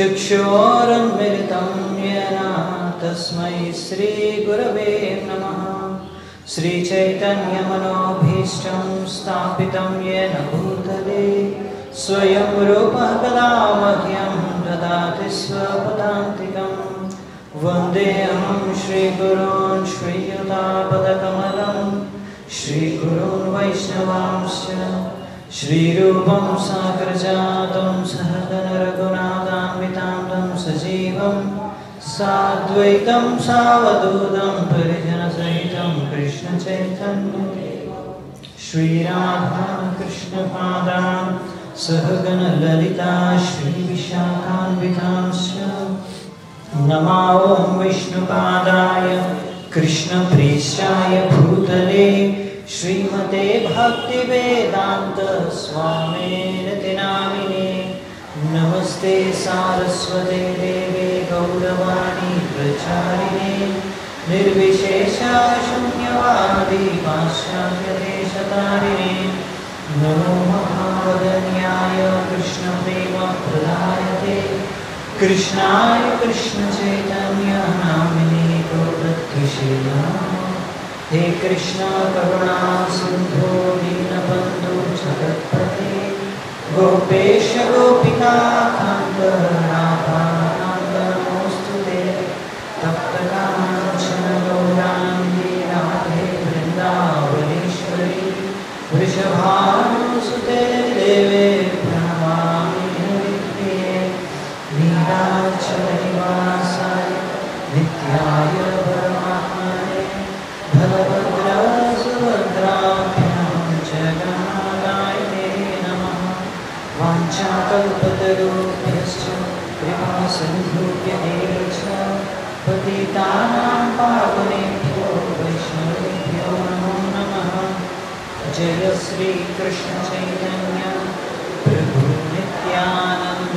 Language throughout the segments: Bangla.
चक्षुरुन्मिलितं येन तस्मै श्रीगुरवे नमः। श्रीचैतन्यमनोभीष्टं स्थापितं येन भूतले स्वयं रूपः कदा मह्यं ददाति स्वपदान्तिकं वन्देऽहं श्रीगुरून् श्रीयुतापदकमलं श्रीगुरून् वैष्णवांश्च श्रीरूपं साग्रजातं सहगणरघुनाथान्वितां तं सजीवं साद्वैतं सावधूतं परिजनसहितं कृष्णचैतन्यं श्रीराधा कृष्णपादान् सहगणललिता श्रीविशाखान्वितांश्च नमो ॐ विष्णुपादाय कृष्णप्रेष्ठाय भूतले श्रीमते भक्तिवेदान्त स्वामिनिति नामिने नमस्ते सारस्वते देवे गौरवाणी प्रचारिणे निर्विशेषा शून्यवादी पाश्चात्यदेशतारिणे नमो महावदन्याय कृष्णप्रेमप्रदायते कृष्णाय कृष्णचैतन्य नामिने प्रोद्यते हे कृष्ण करुणा सिंधु दीनबंधु जगत्पते गोपेश गोपिका कांत राधाकांत नमोस्तुते तप्त कांचन गौरांगी राधे वृंदावनेश्वरी वृषभानुसुते देवे प्रणमामि हरिप्रिये नीलाचलनिवासाय नित्याय परमात्मने भगवद्भद्राय सुभद्राभ्यां जगन्नाथाय ते नमः वाञ्छाकल्पतरुभ्यश्च कृपासिन्धुभ्यः च पतितानां पावनेभ्यो वैष्णवेभ्यो नमो नमः जय श्री कृष्ण चैतन्य प्रभु नित्यानंद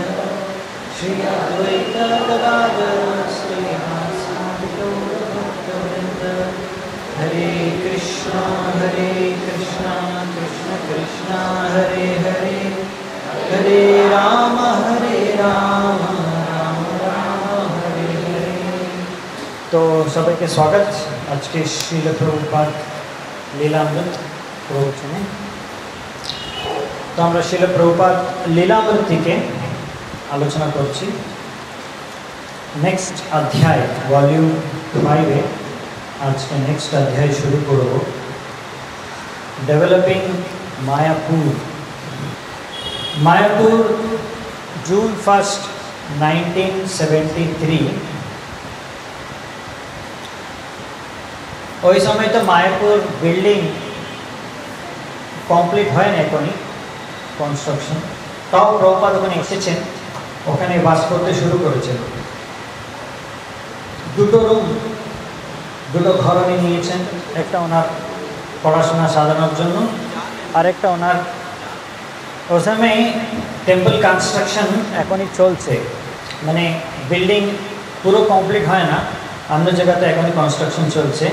श्री अद्वैत गदाधर श्रीवासादि गौरभक्तवृन्द हरे कृष्णा कृष्ण कृष्ण हरे हरे हरे राम राम राम हरे हरे। तो सभी के स्वागत आज के श्रील प्रभुपाद लीलामृत प्रवचने। तो আমরা श्रील प्रभुपाद लीलामृत থেকে আলোচনা করছি। नेक्स्ट अध्याय वॉल्यूम 5 এ আজকে नेक्स्ट अध्याय शुरू করব। डेवलपिंग मायापुर। मायापुर जून 1 1973 ওই সময় তো মায়াপুর বিল্ডিং কমপ্লিট হয় না, এখনই কনস্ট্রাকশন। তাও প্রভুপাদ ওখানে এসেছেন, ওখানে বাস করতে শুরু করেছেন। দুটো রুম, দুটো ঘর উনি নিয়েছেন, একটা ওনার পড়াশোনা সাজানোর জন্য আর একটা ওনার ওই সময় টেম্পল কনস্ট্রাকশন এখনই চলছে, মানে বিল্ডিং পুরো কমপ্লিট হয় না, অন্য জায়গাতে এখনই কনস্ট্রাকশন চলছে।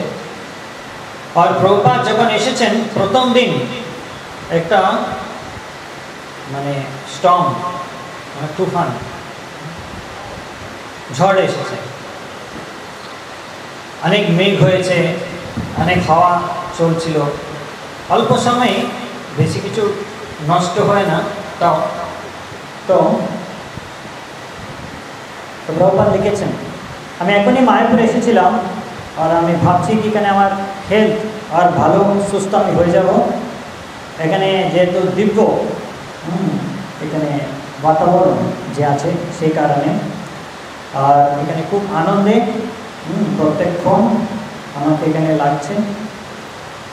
আর প্রভুপাদ যখন এসেছেন প্রথম দিন একটা মানে স্টর্ম, মানে তুফান, ঝড় এসেছে, অনেক মেঘ হয়েছে, অনেক হাওয়া চলছিল। অল্প সময়ে বেশি কিছু নষ্ট হয় না, তাও তো প্রভুপাদ লিখেছেন, আমি এখনই মায়াপুরে এসেছিলাম আর আমি ভাবছি কি এখানে আমার হেলথ আর ভালো সুস্থ আমি হয়ে যাব। এখানে যেহেতু দিব্য এখানে বাতাবরণ যে আছে সেই কারণে, আর এখানে খুব আনন্দে প্রত্যেকক্ষণ আমাকে এখানে লাগছে।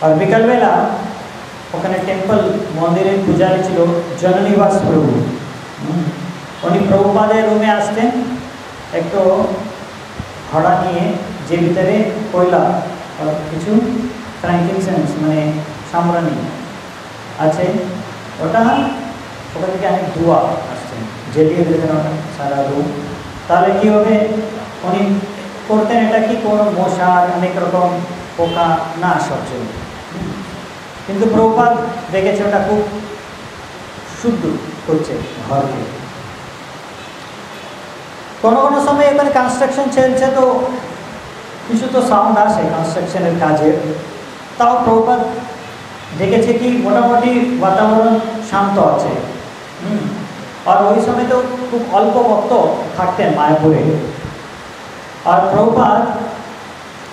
আর বিকালবেলা ওখানে টেম্পল মন্দিরের পূজারী ছিল জননিবাস প্রভু, উনি প্রভুপাদের রুমে আসতেন একটু ঘোড়া নিয়ে, যে ভিতরে কয়লা আর কিছু ফ্র্যাঙ্কিনসেন্স মানে সামরানি আছে, ওটা ওখান থেকে অনেক ধোঁয়া আসছেন, জ্বেলিয়ে দিতেন ওটা সারা রুম। তাহলে কী হবে, উনি করতেন এটা কি কোনো মশার অনেক রকম পোকা না আসার জন্য। কিন্তু প্রভুপাদ দেখেছে ওটা খুব শুদ্ধ করছে ঘরকে। কোনো কোনো সময় এখানে কনস্ট্রাকশন চলছে তো কিছু তো সাউন্ড আসে কনস্ট্রাকশনের কাজে, তাও প্রভুপাদ দেখেছে কি মোটামুটি বাতাবরণ শান্ত আছে। আর ওই সময় তো খুব অল্প ভক্ত থাকতেন মায়াপুরে। আর প্রভুপাদ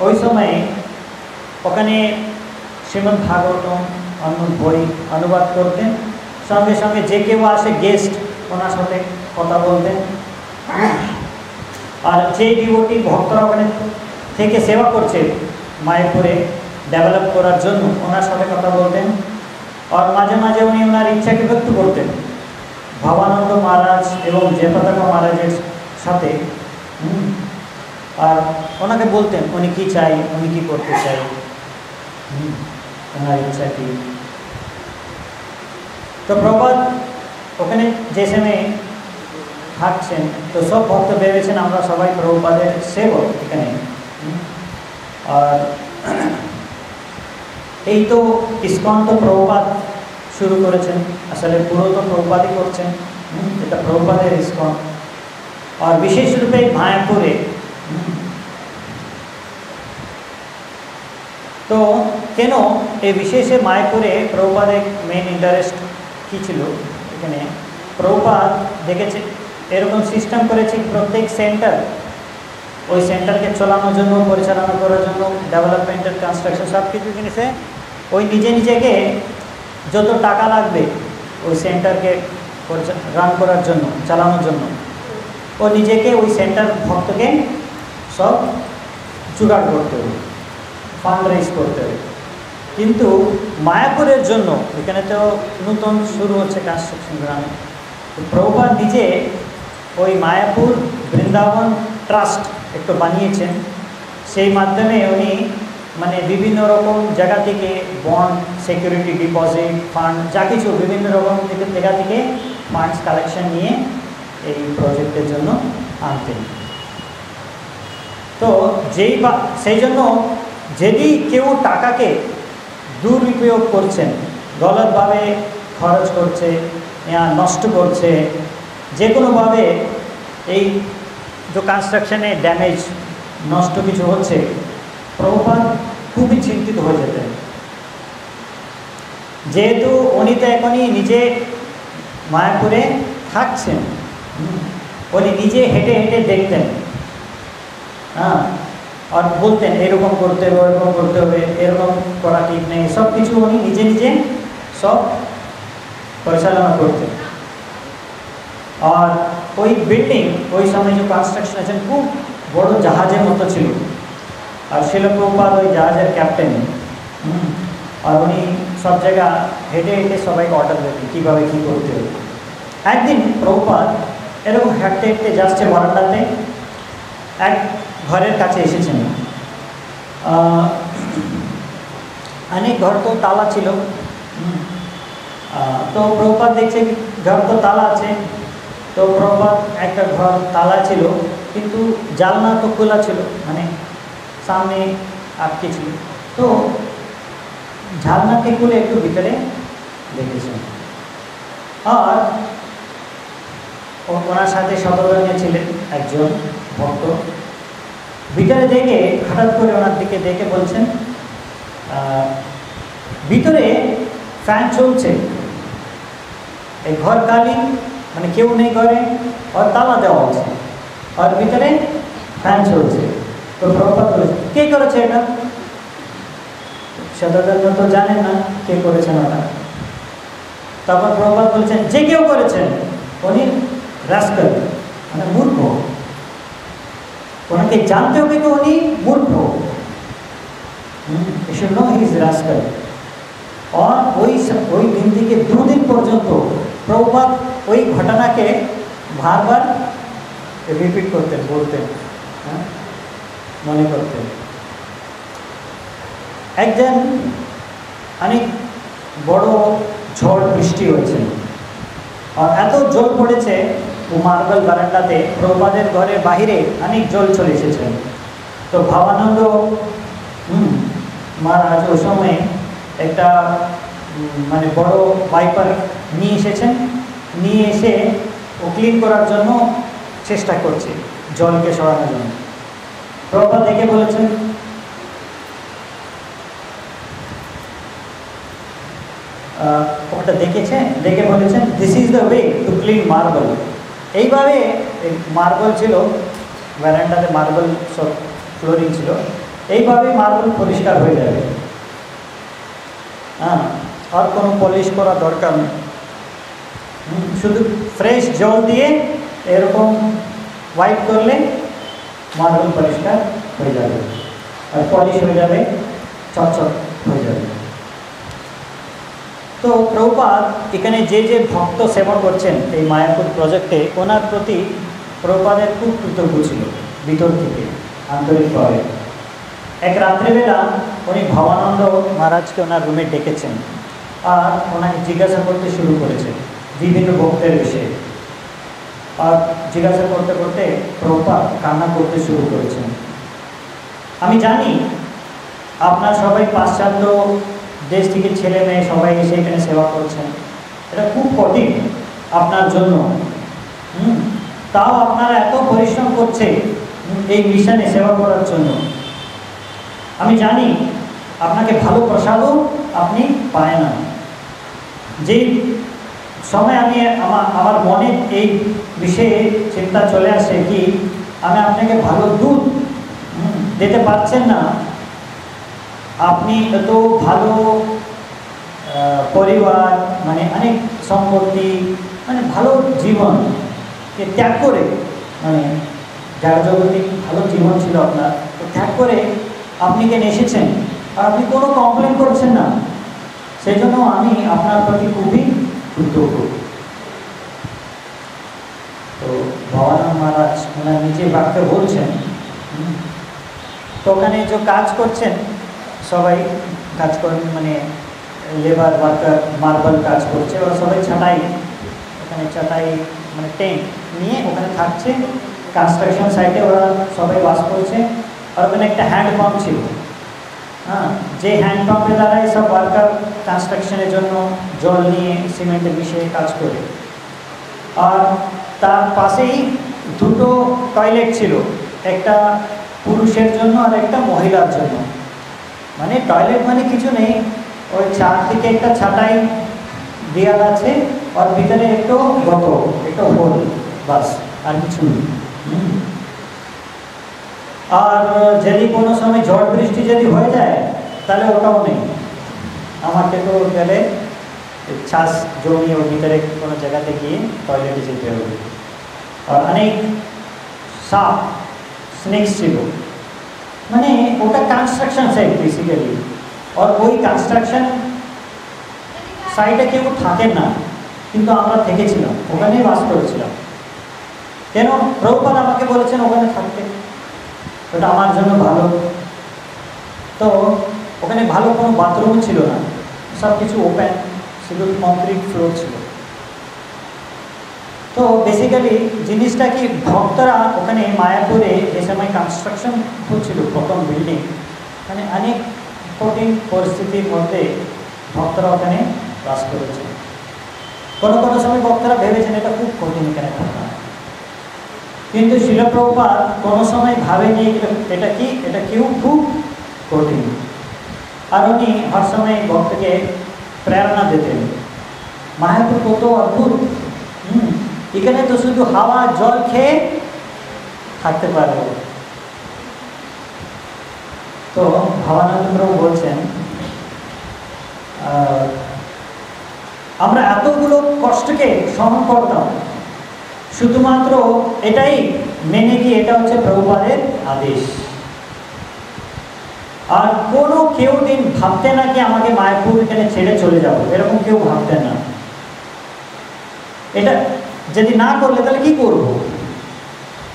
ওই সময় ওখানে শ্রীমদ্ ভাগবতম অন্য বই অনুবাদ করতেন, সঙ্গে সঙ্গে যে কেউ আসে গেস্ট ওনার সাথে কথা বলতেন। আর যে ডিভোটি ভক্তরা ওখানে থেকে সেবা করছে মায়াপুরে ডেভেলপ করার জন্য ওনার সাথে কথা বলতেন। আর মাঝে মাঝে উনি ওনার ইচ্ছাকে ব্যক্ত করতেন ভবানন্দ মহারাজ এবং জয়পতাকা মহারাজের সাথে। আর ওনাকে বলতেন উনি কী চাই, উনি কী করতে চাই, ওনার ইচ্ছা কী। তো প্রভুপাদ ওখানে যে সময় থাকছেন তো সব ভক্ত ভেবেছেন আমরা সবাই প্রভুপাদের সেবক এখানে। আর এই তো ইসকন তো প্রভুপাদ শুরু করেছেন, আসলে পুরো তো প্রভুপাদই করছেন, এটা প্রভুপাদের ইসকন। আর বিশেষ রূপে মায়াপুরে তো কেন এই বিশেষে মায়াপুরে প্রভুপাদের মেইন ইন্টারেস্ট কী ছিল এখানে? প্রভুপাদ দেখেছে এরকম সিস্টেম করেছে প্রত্যেক সেন্টার ওই সেন্টারকে চালানোর জন্য, পরিচালনা করার জন্য, ডেভেলপমেন্টের কনস্ট্রাকশন সব কিছু জিনিসে ওই নিজেকে যত টাকা লাগবে ওই সেন্টারকে রান করার জন্য, চালানোর জন্য ও নিজেকে ওই সেন্টার ভক্তকে সব জোগাড় করতে হবে, ফান্ড রেজ করতে হবে। কিন্তু মায়াপুরের জন্য এখানে তো নতুন শুরু হচ্ছে কনস্ট্রাকশন গ্রামে, প্রভুপাদ নিজে ওই মায়াপুর বৃন্দাবন ট্রাস্ট একটু বানিয়েছেন। সেই মাধ্যমে উনি মানে বিভিন্ন রকম জায়গা থেকে বন্ড, সিকিউরিটি ডিপোজিট, ফান্ড যা কিছু বিভিন্ন রকম জায়গা থেকে ফান্ডস কালেকশন নিয়ে এই প্রজেক্টের জন্য আনতেন। তো সেই জন্য যদি কেউ টাকাকে দুরুপয়োগ করছেন, গলতভাবে খরচ করছে, নষ্ট করছে, যে কোনোভাবে এই যে কনস্ট্রাকশনে ড্যামেজ নষ্ট কিছু হচ্ছে, প্রভুপাদ খুবই চিন্তিত হয়ে যেতেন। যেহেতু উনি তো এখনই নিজে মায়াপুরে থাকছেন, উনি নিজে হেঁটে হেঁটে দেখতেন, আর বলতেন এরকম করতে হবে, ওরকম করতে হবে, এরকম করা ঠিক নেই, সব কিছু উনি নিজে সব পরিচালনা করতেন। আর ওই বিল্ডিং ওই সময় যে কনস্ট্রাকশন আছেন খুব বড় জাহাজের মতো ছিল। আর শিল প্রভুপাদ ওই জাহাজের ক্যাপ্টেন। আর উনি সব জায়গা হেঁটে হেঁটে সবাইকে অর্ডার দিতেন কীভাবে কী করতে হবে। একদিন প্রভুপাদ এরকম হাঁটতে হাঁটতে যাচ্ছে বারান্দাতে, এক ঘরের কাছে এসেছেন। অনেক ঘর তো তালা ছিল, তো প্রভুপাদ দেখছে ঘর তো তালা আছে। তো প্রভুপাদ একটা ঘর তালা ছিল কিন্তু জানলা তো খোলা ছিল, মানে সামনে আটকে ছিল। তো জানলাকে খুলে একটু ভিতরে দেখেছেন। আর ওনার সাথে সদরণে ছিলেন একজন ভক্ত। ভিতরে দেখে হঠাৎ করে ওনার দিকে দেখে বলছেন ভিতরে ফ্যান চলছে, এই ঘর কালি, মানে কেউ নেই ঘরে, আর তালা দেওয়া আছে, আর ভিতরে ফ্যান চলছে। তো প্রভুপাদ বলেছে কে করেছে এটা? সদরণ তো জানেন না কে করেছেন ওটা। তারপর প্রভুপাদ বলেছেন যে কেউ করেছেন উনি রাস্কাল, মানে মূর্খ, ওনাকে জানতে হবে কি উনি মূর্খ। You know he is rascal. और ওই দিন থেকে 2 দিন পর্যন্ত প্রভুপাদ ওই ঘটনাকে বারবার রিপিট করতেন, বলতেন, মনে করতেন। একদিন অনেক বড় ঝড় বৃষ্টি হয়েছে, আর এত জল পড়েছে ও মার্বেল বারান্দাতে, প্রভুপাদের ঘরের বাহিরে অনেক জল চলে এসেছে। তো ভবানন্দ মহারাজ ওই সময় একটা মানে বড় ওয়াইপার নিয়ে এসেছেন, নিয়ে এসে ও ক্লিন করার জন্য চেষ্টা করছে জলকে সরানোর জন্য। প্রভুপাদ দেখে বলেছেন ওটা দেখেছে, দেখে বলেছেন this is the way to clean marble. এইভাবে মার্বল ছিল, ভ্যারান্ডাতে মার্বল সব ফ্লোরিং ছিল, এইভাবেই মার্বল পরিষ্কার হয়ে যাবে। হ্যাঁ, আর কোনো পলিশ করা দরকার নেই, শুধু ফ্রেশ জল দিয়ে এরকম ওয়াইপ করলে মার্বল পরিষ্কার হয়ে যাবে আর পলিশ হয়ে যাবে, চকচক হয়ে যাবে। তো প্রভুপাদ এখানে যে যে ভক্ত সেবা করছেন এই মায়াপুর প্রজেক্টে, ওনার প্রতি প্রভুপাদের খুব কৃতজ্ঞ ছিল ভিতর থেকে, আন্তরিকভাবে। এক রাত্রিবেলা উনি ভবানন্দ মহারাজকে ওনার রুমে ডেকেছেন আর ওনাকে জিজ্ঞাসা করতে শুরু করেছেন বিভিন্ন ভক্তের বিষয়ে। আর জিজ্ঞাসা করতে করতে প্রভুপাদ কান্না করতে শুরু করেছেন। আমি জানি আপনার সবাই পাশ্চাত্য দেশ থেকে ছেলে মেয়ে সবাই এসে এখানে সেবা করছেন, এটা খুব কঠিন আপনার জন্য। তাও আপনারা এত পরিশ্রম করছে এই মিশনে সেবা করার জন্য। আমি জানি আপনাকে ভালো প্রসাদও আপনি পায় না। যেই সময় আমি আমার মনে এই বিষয়ে চিন্তা চলে আসে কি আমি আপনাকে ভালো দুধ দিতে পারছেন না, আপনি এত ভালো পরিবার, মানে অনেক সম্পত্তি, মানে ভালো জীবনকে ত্যাগ করে, মানে যার জগতে ভালো জীবন ছিল আপনার, তো ত্যাগ করে আপনি এখানে এসেছেন আর আপনি কোনো কমপ্লেন করছেন না, সেই জন্য আমি আপনার প্রতি খুবই কৃতজ্ঞ। তো ভবানন্দ মহারাজ ওনার নিজে বাক্যে বলছেন। তো ওখানে যে কাজ করছেন সবাই কাজ করেন, মানে লেবার ওয়ার্কার মার্বেল কাজ করছে, ওরা সবাই ছাটাই, ওখানে ছাটাই মানে টেন্ট নিয়ে ওখানে থাকছে, কনস্ট্রাকশন সাইটে ওরা সবাই বাস করছে। আর ওখানে একটা হ্যান্ড পাম্প ছিল, হ্যাঁ, যে হ্যান্ড পাম্পের দ্বারা সব ওয়ার্কার কনস্ট্রাকশনের জন্য জল নিয়ে সিমেন্টের মিশিয়ে কাজ করে। আর তার পাশেই দুটো টয়লেট ছিল, একটা পুরুষের জন্য আর একটা মহিলার জন্য। মানে টয়লেট মানে কিছু নেই, ওই চারদিকে একটা ছাটাই দেওয়াল আছে আর ভিতরে একটু গত একটা হোল, বাস, আর কিছু নেই। আর যদি কোনো সময় ঝড় বৃষ্টি যদি হয়ে যায় তাহলে ওটাও নেই, আমাকে তো গেলে শ্বাস জমিয়ে ওর ভিতরে কোনো জায়গাতে গিয়ে টয়লেটে যেতে হবে। আর অনেক সাপ স্নেক্স ছিল, মানে ওটা কনস্ট্রাকশন সাইট বেসিক্যালি। আর ওই কনস্ট্রাকশন সাইটে কেউ থাকেন না, কিন্তু আমরা থেকেছিলাম, ওখানেই বাস করেছিলাম। কেন প্রভুপাদ আমাকে বলেছেন ওখানে থাকতে, ওটা আমার জন্য ভালো। তো ওখানে ভালো কোনো বাথরুম ছিল না, সব কিছু ওপেন, শুধু কংক্রিট ফ্লোর ছিল। তো বেসিক্যালি জিনিসটা কি, ভক্তরা ওখানে মায়াপুরে যে সময় কনস্ট্রাকশন হচ্ছিল প্রথম বিল্ডিং, মানে অনেক কঠিন পরিস্থিতির মধ্যে ভক্তরা ওখানে বাস করেছে। কোনো কোনো সময় ভক্তরা ভেবেছেন এটা খুব কঠিন এখানে থাকা, কিন্তু শিল প্রভুপাদ কোনো সময় ভাবেনি এটা কি, এটা কেউ খুব কঠিন। আর উনি হর সময় ভক্তকে প্রেরণা দিতেন, মায়াপুর কত অদ্ভুত, এখানে তো শুধু হাওয়া জল খেয়ে থাকতে পারবো। তো ভবানন্দ প্রভু বলছেন আমরা এতগুলো কষ্টকে সহন করতাম শুধুমাত্র এটাই মেনে কি এটা হচ্ছে প্রভুপাদের আদেশ। আর কোনো কেউ দিন ভাবতেন না কি আমাকে মায়াপুর এখানে ছেড়ে চলে যাবো, এরকম কেউ ভাবতেন না। এটা যদি না করলে তাহলে কি করবো?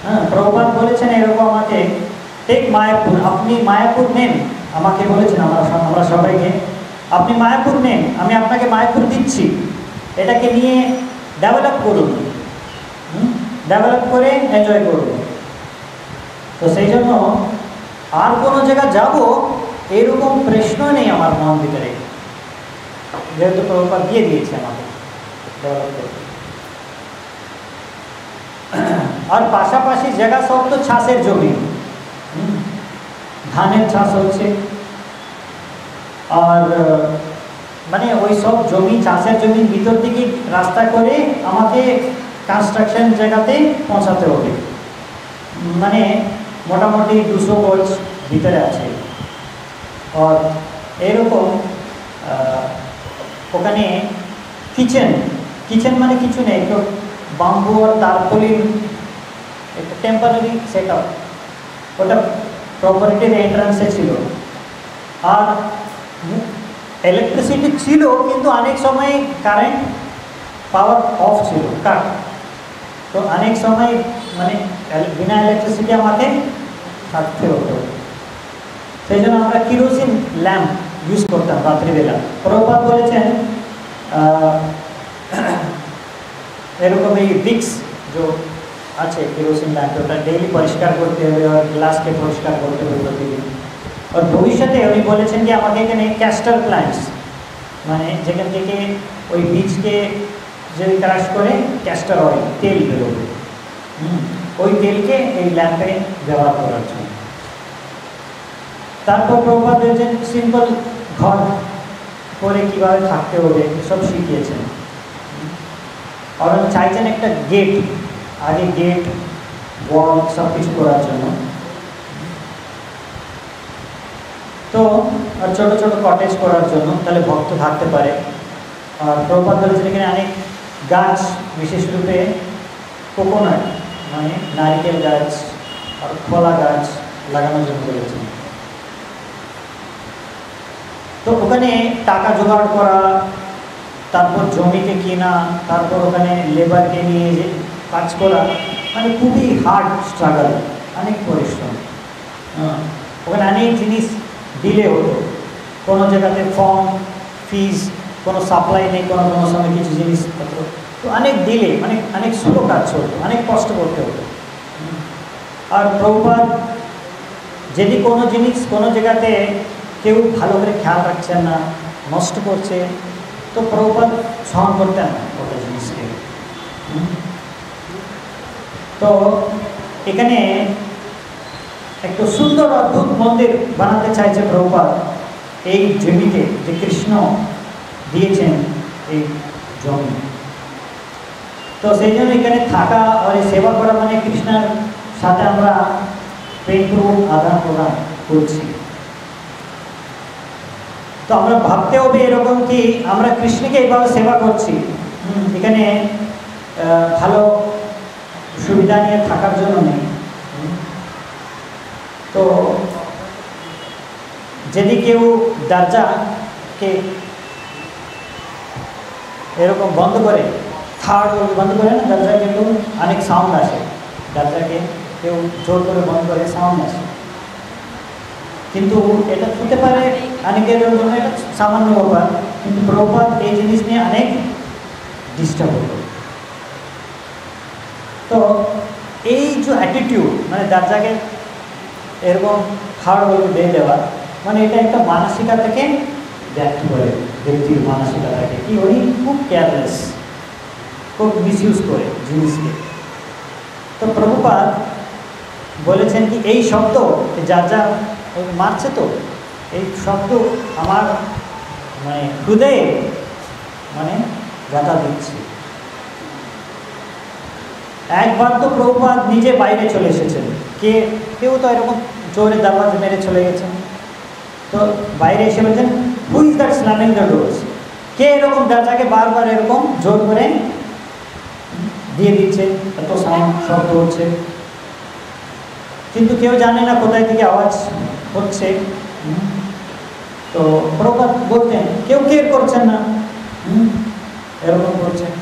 হ্যাঁ, প্রভুপাদ বলেছেন এরকম আমাকে, টেক মায়াপুর, আপনি মায়াপুর নেন, আমাকে বলেছেন আমরা সবাইকে, আপনি মায়াপুর নেন, আমি আপনাকে মায়াপুর দিচ্ছি, এটাকে নিয়ে ডেভেলপ করুন, ডেভেলপ করে এনজয় করুন। তো সেই জন্য আর কোনো জায়গা যাব এরকম প্রশ্ন নেই আমার মন ভিতরে, যেহেতু প্রভুপাদ দিয়ে দিয়েছে আমাকে ডেভেলপ করতে। আর পাশাপাশি জায়গা সব তো চাষের জমি, ধানের চাষ হচ্ছে, আর মানে ওই সব জমি, চাষের জমির ভিতর থেকে রাস্তা করে আমাকে কনস্ট্রাকশন জায়গাতে পৌঁছাতে হবে। মানে মোটামুটি 200 গজ ভিতরে আছে। আর এরকম ওখানে কিচেন মানে কিছু নেই, তো বাম্বু আর তারপলিন একটা টেম্পারারি সেট আপ, ওটা প্রপার্টির এন্ট্রান্সে ছিল। আর ইলেকট্রিসিটি ছিল, কিন্তু অনেক সময় কারেন্ট পাওয়ার অফ ছিল, কাট। তো অনেক সময় মানে বিনা ইলেকট্রিসিটি আমাকে থাকতে হতো। সেই জন্য আমরা কিরোসিন ল্যাম্প ইউজ করতাম রাত্রিবেলা। প্রভুপাদ বলেছেন এরকম এই ভিক্স যে আছে কিরোসিন ল্যাম্প, ওটা ডেইলি পরিষ্কার করতে হবে আর গ্লাসকে পরিষ্কার করতে হবে প্রতিদিন। আর ভবিষ্যতে উনি বলেছেন যে আমাকে এখানে ক্যাস্টার প্ল্যান্টস, মানে যেখান থেকে ওই বীজকে যদি ক্রাশ করে ক্যাস্টার অয়েল, তেল বেরোবে, ওই তেলকে এই ল্যাম্পে ব্যবহার করার জন্য। তারপর প্রভুপাদ বলেছেন সিম্পল ঘর করে কীভাবে থাকতে হবে সব শিখিয়েছেন। আর চাইছেন একটা গেট, আগে গেট ওয়াল সব কিছু করার জন্য। তো আর ছোটো ছোটো কটেজ করার জন্য, তাহলে ভক্ত থাকতে পারে। আর প্রভুপাদ বলেছেন এখানে অনেক গাছ, বিশেষ রূপে কোকোনাট মানে নারিকেল গাছ আর কলা গাছ লাগানোর জন্য বলেছেন। তো ওখানে টাকা জোগাড় করা, তারপর জমিকে কেনা, তারপর ওখানে লেবারকে নিয়ে যে কাজ করা, মানে খুবই হার্ড স্ট্রাগল, অনেক পরিশ্রম। ওখানে অনেক জিনিস ডিলে হতো, কোনো জায়গাতে ফর্ম ফিজ, কোনো সাপ্লাই নেই, কোনো সময় কিছু জিনিসপত্র, তো অনেক ডিলে, মানে অনেক স্লো কাজ হতো, অনেক কষ্ট করতে হতো। আর প্রভুপাদ যদি কোনো জিনিস কোনো জায়গাতে কেউ ভালো করে খেয়াল রাখছেন না, নষ্ট করছে, তো প্রভুপাদ সহন করতেন না ওটা জিনিসকে। তো এখানে একটা সুন্দর অদ্ভুত মন্দির বানাতে চাইছে প্রভুপাদ এই জমিতে, যে কৃষ্ণ দিয়েছেন এই জমি। তো সেই জন্য এখানে থাকা আর সেবা করা মানে কৃষ্ণের সাথে আমরা প্রেমপূর্বক আদান প্রদান করছি। তো আমরা ভাবতে হবে এরকম কি আমরা কৃষ্ণকে এইভাবে সেবা করছি, এখানে ভালো সুবিধা নিয়ে থাকার জন্য নেই। তো যদি কেউ দরজাকে এরকম বন্ধ করে, থার্ড বন্ধ করে না দরজা, কিন্তু অনেক সাউন্ড আসে, দরজাকে কেউ জোর করে বন্ধ করে সাউন্ড আসে, কিন্তু এটা হতে পারে অনেকের জন্য এটা সামান্য ব্যাপার, কিন্তু প্রভুপাদ এই জিনিস নিয়ে অনেক ডিস্টার্ব হতো। তো এই যে অ্যাটিটিউড, মানে দরজাকে এরকম হার্ড বলে দিয়ে দেওয়া, মানে এটা একটা মানসিকতা থেকে ব্যক্ত করে, ব্যক্তির মানসিকতাকে কি উনি খুব কেয়ারলেস, খুব মিসইউজ করে জিনিসকে। তো প্রভুপাদ বলেছেন কি এই শব্দ যার যা মারছে, তো এই শব্দ আমার মানে হৃদয়ে মানে ব্যথা দিচ্ছে। একবার তো প্রভুপাদ নিজে বাইরে চলে এসেছেন, কেউ তো এরকম জোরে দরজা মেরে চলে গেছেন, তো বাইরে এসে বলছেন who is that slamming the doors, কে এরকম দরজাকে বারবার এরকম জোর করে দিয়ে দিচ্ছে, এত সাউন্ড শব্দ হচ্ছে, কিন্তু কেউ জানে না কোথায় থেকে আওয়াজ হচ্ছে। তো প্রভুপাদ বলতেন কেউ কেয়ার করছেন না, এরকম করছেন।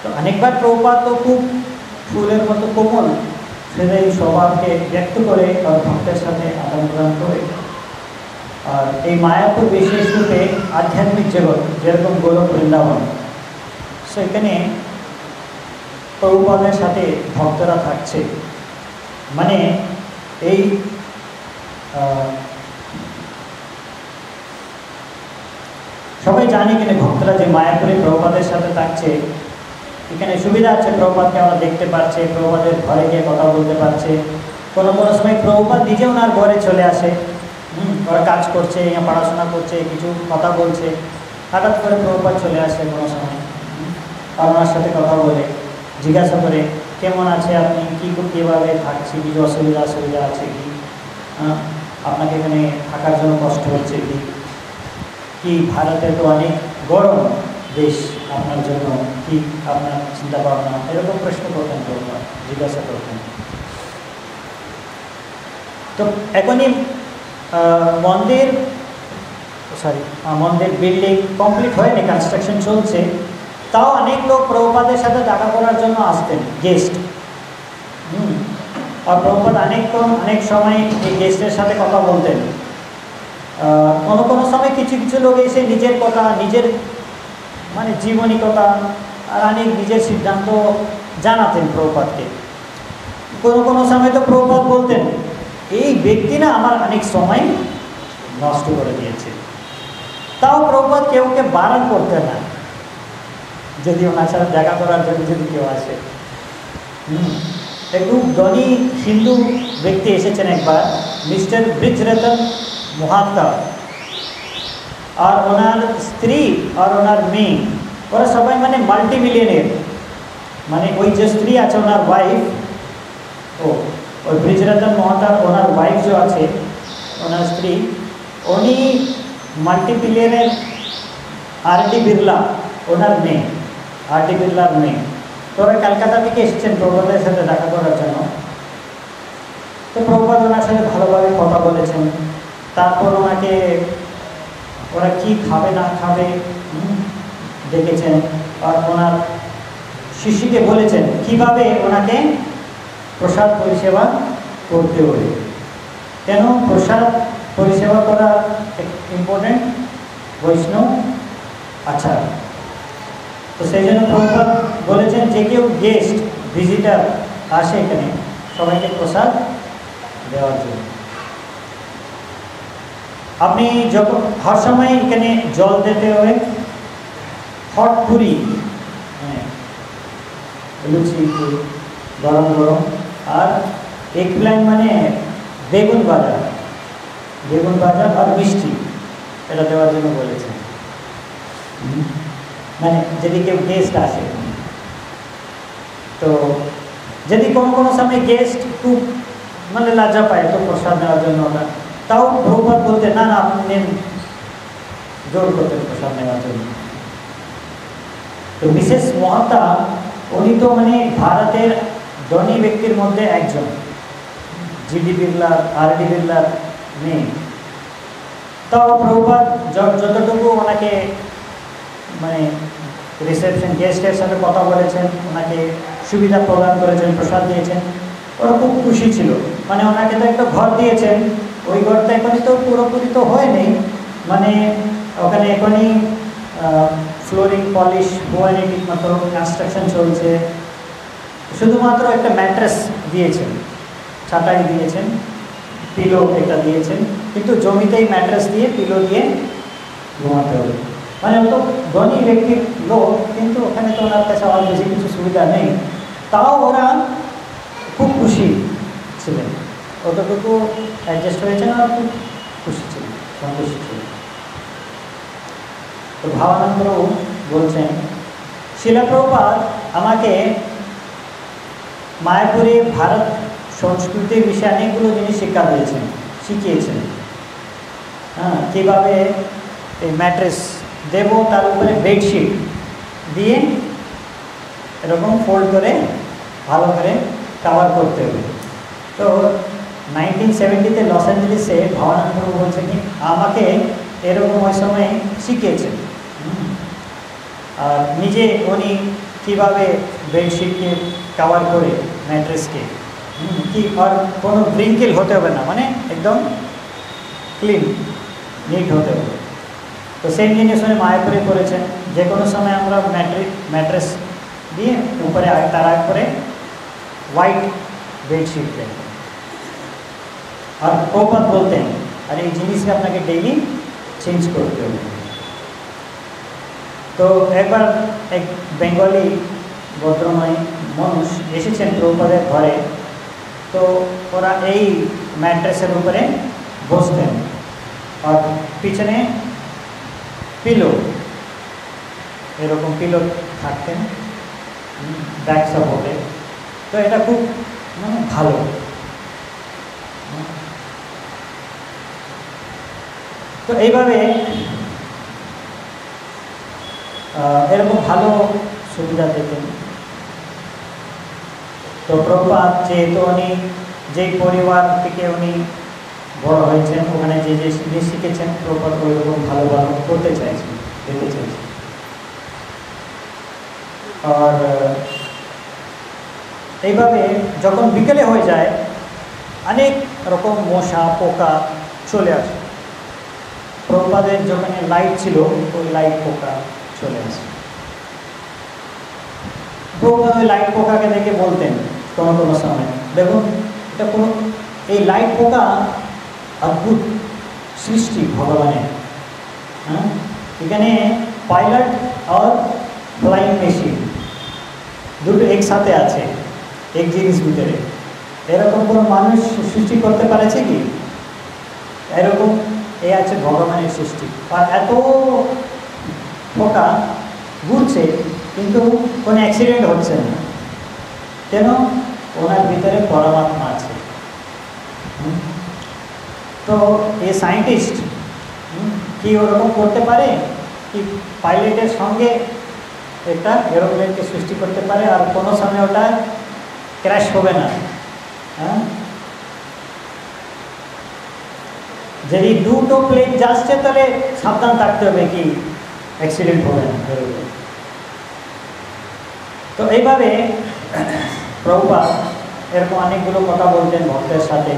তো অনেকবার প্রভুপাদ তো খুব ফুলের মতো কোমল সেটাই স্বভাবকে ব্যক্ত করে আর ভক্তের সাথে আদান প্রদান করে। আর এই মায়াপুর বিশেষ রূপে আধ্যাত্মিক জগৎ যেরকম গোলক বৃন্দাবন, সেখানে প্রভুপাদের সাথে ভক্তরা থাকছে, মানে এই সবাই জানে এখানে ভক্তরা যে মায়াপুরে প্রভুপাদের সাথে থাকছে, এখানে সুবিধা আছে, প্রভুপাদকে আমরা দেখতে পাচ্ছে, প্রভুপাদের ঘরে গিয়ে কথা বলতে পারছে, কোনো সময় প্রভুপাদ নিজে ওনার ঘরে চলে আসে, ওরা কাজ করছে, পড়াশোনা করছে, কিছু কথা বলছে, হঠাৎ করে প্রভুপাদ চলে আসে কোনো সময়। আর ওনার সাথে কথা বলে, জিজ্ঞাসা করে কেমন আছে আপনি, কীভাবে থাকছি, কিছু অসুবিধা আছে কি, আপনাকে এখানে থাকার জন্য কষ্ট হচ্ছে কি ভারতে তো অনেক গরম দেশ, আপনার জন্য কি আপনার চিন্তা ভাবনা, এরকম প্রশ্ন করতেন, প্রভুপাদ জিজ্ঞাসা করতেন। তো এখনই মন্দির বিল্ডিং কমপ্লিট হয়নি, কনস্ট্রাকশন চলছে, তাও অনেক লোক প্রভুপাদের সাথে দেখা করার জন্য আসতেন, গেস্ট। আর প্রভুপাদ অনেক সময় এই গেস্টের সাথে কথা বলতেন। কোনো সময় কিছু লোক এসে নিজের কথা, নিজের জীবনী কথা আর অনেক নিজের সিদ্ধান্ত জানাতেন প্রভুপাদকে। কোনো সময় তো প্রভুপাদ বলতেন, এই ব্যক্তি না আমার অনেক সময় নষ্ট করে দিয়েছে। তাও প্রভুপাদ কেউকে বারণ করতেন না, যদি ওনার সাথে দেখা করার জন্য যদি কেউ আসে। একটু ধনী হিন্দু ব্যক্তি এসেছেন একবার, মিস্টার ব্রিজরতন মহাত্মা, আর ওনার স্ত্রী আর ওনার মেয়ে, ওরা সবাই মাল্টি মিলিয়নের, ওই যে স্ত্রী আছে ওনার ওয়াইফ, ওই ব্রিজরতন মহাত্মা ওনার ওয়াইফ যে আছে, ওনার স্ত্রী, উনি মাল্টি মিলিয়নের আর.ডি. বিড়লা ওনার মেয়ে, আর.ডি. বিড়লার মেয়ে। তো ওরা কলকাতা থেকে এসেছেন প্রভুপাদের সাথে দেখা করার জন্য। তো প্রভুপাদ ওনার সাথে ভালোভাবে কথা বলেছেন। তারপর ওরা কি খাবে না খাবে দেখেছেন, আর ওনার শিষ্যকে বলেছেন কিভাবে ওনাকে প্রসাদ পরিষেবা করতে হবে। কেন প্রসাদ পরিষেবা করা ইম্পর্টেন্ট বৈষ্ণব আচার। তো সেই জন্য প্রভুপাদ বলেছেন যে কেউ গেস্ট ভিজিটার আসে এখানে, সবাইকে প্রসাদ দেওয়ার জন্য। আপনি যখন হর সময় এখানে জল দিতে হবে, হট পুরি, লুচি গরম গরম, আর এক প্ল্যান বেগুন ভাজা আর মিষ্টি, এটা দেওয়ার জন্য বলেছেন। যদি কেউ গেস্ট আসে, তো যদি কোনো সময় গেস্ট খুব লজ্জা পায় তো প্রসাদ নেওয়ার জন্য ওটা, তাও প্রভুপাদ বলতে না আপনি নেন, জোর করতেন প্রসাদ নেওয়ার জন্য। তো মিসেস মহাত্মা উনি তো ভারতের ধনী ব্যক্তির মধ্যে একজন, জি.ডি. বিড়লা, আর.ডি. বিড়লার মেয়ে। তাও প্রভুপাদ যতটুকু ওনাকে রিসেপশন গেস্টের সাথে কথা বলেছেন, ওনাকে সুবিধা প্রদান করেছেন, প্রসাদ দিয়েছেন, ওরা খুব খুশি ছিল। ওনাকে তো একটা ঘর দিয়েছেন, ওই ঘরটা এখনই তো পুরোপুরি তো হয়নি, ওখানে এখনই ফ্লোরিং পলিশ হয়নি ঠিকমতো, কনস্ট্রাকশন চলছে। শুধুমাত্র একটা ম্যাট্রেস দিয়েছেন, ছাটাই দিয়েছেন, পিলো একটা দিয়েছেন, কিন্তু জমিতেই ম্যাট্রেস দিয়ে পিলো দিয়ে ঘুমাতে হবে। অত ধনী ব্যক্তির লোক, কিন্তু ওখানে তো ওনার কাছে আর বেশি কিছু সুবিধা নেই, তাও ওরা খুব খুশি ছিলেন, অতটুকু অ্যাডজাস্ট হয়েছেন, ওরা খুব খুশি ছিলেন, সন্তুষ্ট ছিলেন। তো ভাবানন্দ প্রভু বলছেন, শিলা প্রভুপাদ আমাকে মায়াপুরে ভারত সংস্কৃতির বিষয়ে অনেকগুলো জিনিস শিখিয়েছেন। কীভাবে এই ম্যাট্রেস দেব, তার উপরে বেডশিট দিয়ে এরকম ফোল্ড করে ভালো করে কভার করতে হবে। তো 1970-তে লস অ্যাঞ্জেলেসে ভাবানন্দ প্রভু বলছেন কি আমাকে এরকম ওই সময় শিখিয়েছেন। আর নিজে উনি কীভাবে বেডশিটকে কভার করে ম্যাট্রেসকে, কি আর কোনো ব্রিঙ্কেল হতে হবে না, একদম ক্লিন নিট হতে হবে। তো সেম জিনিস উনি মায়াপুরে করেছেন, যে কোনো সময় আমরা ম্যাট্রেস দিয়ে উপরে তার করে হোয়াইট বেডশিট দেন। আর প্রভুপাদ বলতেন, আর এই জিনিসকে আপনাকে ডেইলি চেঞ্জ করতে হবে। তো একবার এক বেঙ্গলি ভদ্রময় মানুষ এসেছেন প্রভুপাদের ঘরে, তো ওরা এই ম্যাট্রেসের উপরে বসতেন। আর পিছনে পিলো, এরকম পিলো থাকতেন ব্যাক সাপোর্টে। তো এটা খুব মানে ভালো। তো এইভাবে এরকম ভালো সুবিধা পেতেন। তো প্রভুপাদ যেহেতু উনি যেই পরিবার থেকে উনি বড় হয়েছেন, ওখানে যে যে জিনিস শিখেছেন, প্রভুপাদ ওইরকম ভালো ভালো করতে চাইছেন, পেতে চাইছেন। আর এইভাবে যখন বিকেলে হয়ে যায়, অনেক রকম মশা পোকা চলে আসে। প্রভুপাদের যখন লাইট ছিল, ওই লাইট পোকা চলে আসে। প্রভুপাদ ওই লাইট পোকাকে দেখে বলতেন কোনো কোনো সময়, দেখুন এটা কোনো, এই লাইট পোকা অদ্ভুত সৃষ্টি ভগবানের। হ্যাঁ, এখানে পাইলট আর ফ্লাইং মেশিন দুটো একসাথে আছে এক জিনিস ভিতরে। এরকম কোনো মানুষ সৃষ্টি করতে পারেছে কি? এরকম এই আছে ভগবানের সৃষ্টি। আর এত পোকা ঘুরছে কিন্তু কোনো অ্যাক্সিডেন্ট হচ্ছে না, কেন? ওনার ভিতরে পরমাত্মা আছে। তো এই সায়েন্টিস্ট কি ওরকম করতে পারে কি পাইলটের সঙ্গে একটা এরোপ্লেনকে সৃষ্টি করতে পারে আর কোনো সময় ওটা ক্র্যাশ হবে না? হ্যাঁ, যদি দুটো প্লেন যাচ্ছে তাহলে সাবধান থাকতে হবে কি অ্যাক্সিডেন্ট হবে না। তো এইভাবে প্রভুপাদ এরকম অনেকগুলো কথা বলতেন ভক্তের সাথে,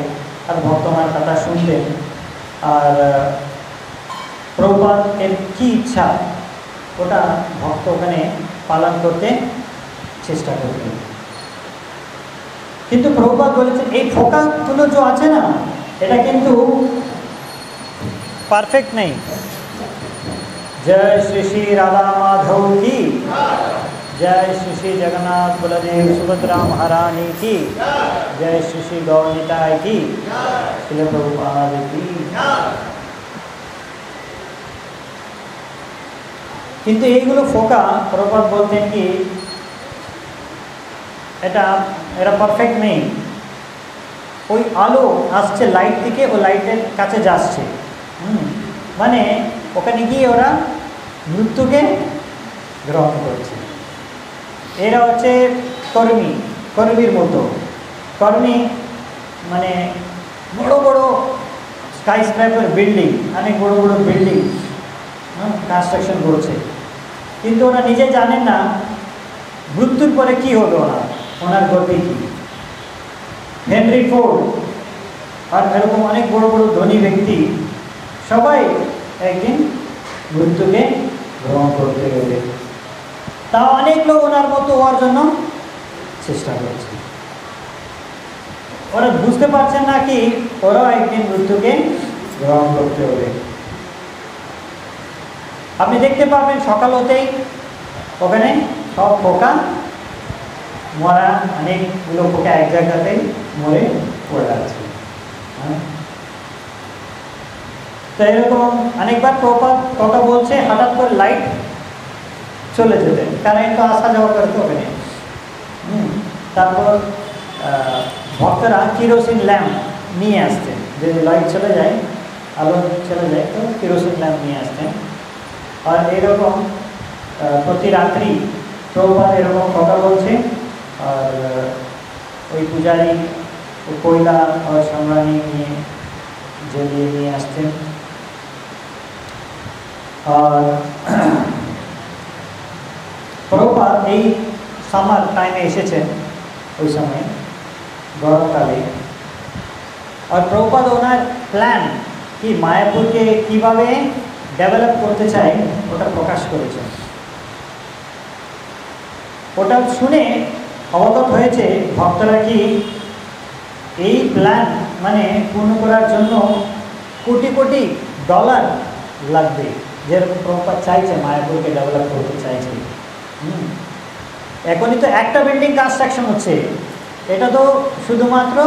আর ভক্ত ওনার কথা শুনতেন। আর প্রভুপাদ এর কী ইচ্ছা ওটা ভক্ত ওখানে পালন করতে চেষ্টা করতেন। কিন্তু প্রভুপাদ বলেছেন এই ফোকাগুলো যে আছে না, এটা কিন্তু পারফেক্ট নেই। জয় শ্রী শ্রী রাধা মাধব কি, जय श्री श्री जगन्नाथ बलदेव सुभद्रा महारानी की, जय श्री श्री गौनिताय की, श्रील प्रभुपाद की। কিন্তু এইগুলো ফোকা প্রভুপাদ বলতেন কি এরা পারফেক্ট নেই। ওই আলো আসছে লাইট থেকে, ও লাইটের কাছে যাচ্ছে, মানে ওখানে গিয়ে ওরা মৃত্যুকে গ্রহণ করছে। এরা হচ্ছে কর্মীর মতো। কর্মী মানে বড় বড় স্কাই স্ক্র্যাপার বিল্ডিং, অনেক বড় বড় বিল্ডিং কনস্ট্রাকশন করছে, কিন্তু ওরা নিজে জানেন না মৃত্যুর পরে কি হবে, ওনার গতি কী। হেনরি ফোর্ড আর এরকম অনেক বড় বড় ধনী ব্যক্তি সবাই একদিন মৃত্যুকে গ্রহণ করতে হবে। তা অনেক লোক ওনার মতো হওয়ার জন্য চেষ্টা করছে। ওরা বুঝতে পারছেন না কি ওরাও একদিন মৃত্যুকে গ্রহণ করতে হবে। আপনি দেখতে পাবেন সকাল হতেই ওখানে সব পোকা মরা, অনেকগুলো পোকা এক জায়গাতেই মরে পড়ে আছে। তো এরকম অনেকবার পোকা বলছে হঠাৎ করে লাইট চলে যেতেন, কারেন্ট তো আসা যাওয়া করতে হবে না। তারপর ভক্তরা কিরোসিন ল্যাম্প নিয়ে আসতেন, যদি লাইট চলে যায়, আলো চলে যায়, তো কিরোসিন ল্যাম্প নিয়ে আসতেন। আর এরকম প্রতি রাত্রি প্রভুপাদ এরকম কথা বলছে, আর ওই পূজারী কয়লা আর সম্রাণী নিয়ে জ্বলিয়ে নিয়ে আসতেন। আর প্রভুপাদ এই সামার টাইমে এসেছেন, ওই সময় গরমকালে। আর প্রভুপাদ ওনার প্ল্যান কি মায়াপুরকে কিভাবে ডেভেলপ করতে চাই ওটা প্রকাশ করেছেন। ওটা শুনে অবগত হয়েছে ভক্তরা কি এই প্ল্যান মানে পূর্ণ করার জন্য কোটি কোটি ডলার লাগবে, যেরকম প্রভুপাদ চাইছে মায়াপুরকে ডেভেলপ করতে চাইছে। এখনই তো একটা বিল্ডিং কনস্ট্রাকশন হচ্ছে, এটা তো শুধুমাত্র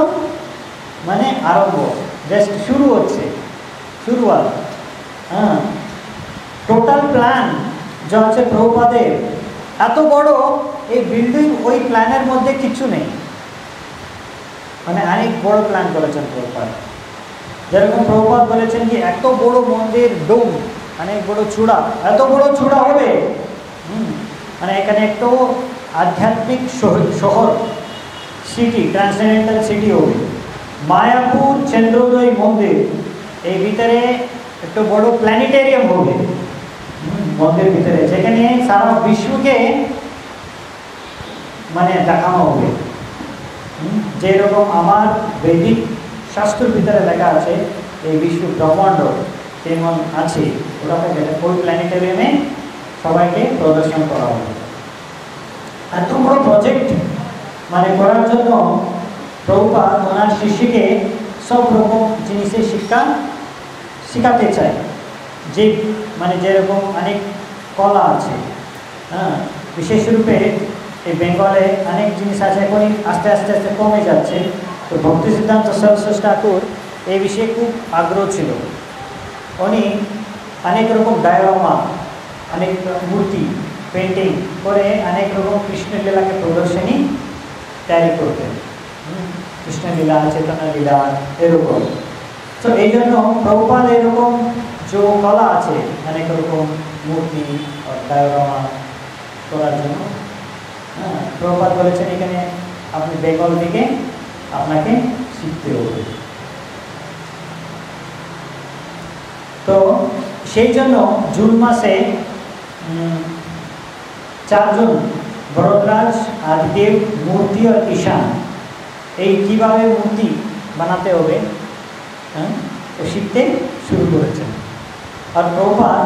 মানে আরম্ভ, জাস্ট শুরু হচ্ছে, শুরুয়াত। হ্যাঁ, টোটাল প্ল্যান যা আছে প্রভুপাদের এত বড়, এই বিল্ডিং ওই প্ল্যানের মধ্যে কিছু নেই, মানে অনেক বড় প্ল্যান করেছেন প্রভুপাদ। যেরকম প্রভুপাদ বলেছেন কি এত বড় মন্দির ডোম, অনেক বড় চূড়া, এত বড় চূড়া হবে, মানে এখানে একটু আধ্যাত্মিক শহর, সিটি, ট্রান্সেন্ডেন্টাল সিটি হবে। মায়াপুর চন্দ্রোদয় মন্দির, এই ভিতরে একটু বড় প্ল্যানেটেরিয়াম হবে মন্দির ভিতরে, যেখানে সারা বিশ্বকে মানে দেখানো হবে। যেরকম আমার বৈদিক শাস্ত্রের ভিতরে লেখা আছে এই বিশ্ব ব্রহ্মাণ্ড যেমন আছে, ওটাকে ওই প্ল্যানেটেরিয়ামে সবাইকে প্রদর্শন করা হবে। এত বড় প্রজেক্ট মানে করার জন্য প্রভুপাদ ওনার শিষ্যকে সব রকম জিনিসের শিখাতে চায়। যে মানে যেরকম অনেক কলা আছে, হ্যাঁ, বিশেষ রূপে এই বেঙ্গলে অনেক জিনিস আছে, এখনই আস্তে আস্তে আস্তে কমে যাচ্ছে। তো ভক্তি সিদ্ধান্ত সরস্বতী ঠাকুর এই বিষয়ে খুব আগ্রহ ছিল। উনি অনেক রকম ডায়োরামা, অনেক মূর্তি পেন্টিং করে অনেক রকম কৃষ্ণলীলাকে প্রদর্শনী তৈরি করতেন। কৃষ্ণলীলা, চেতনা লীলা, এরকম। তো এই জন্য প্রভুপাদ এরকম যে কলা আছে অনেক রকম মূর্তি ডায়োরামা করার জন্য, হ্যাঁ, প্রভুপাদ বলেছেন এখানে আপনি বেঙ্গল থেকে আপনাকে শিখতে হবে। তো সেই জন্য জুন মাসে 4 জন ভরতরাজ, আদিদেব, মূর্তি আর ঈশান, এই কীভাবে মূর্তি বানাতে হবে হ্যাঁ ও শিখতে শুরু করেছেন। আর প্রভুপাদ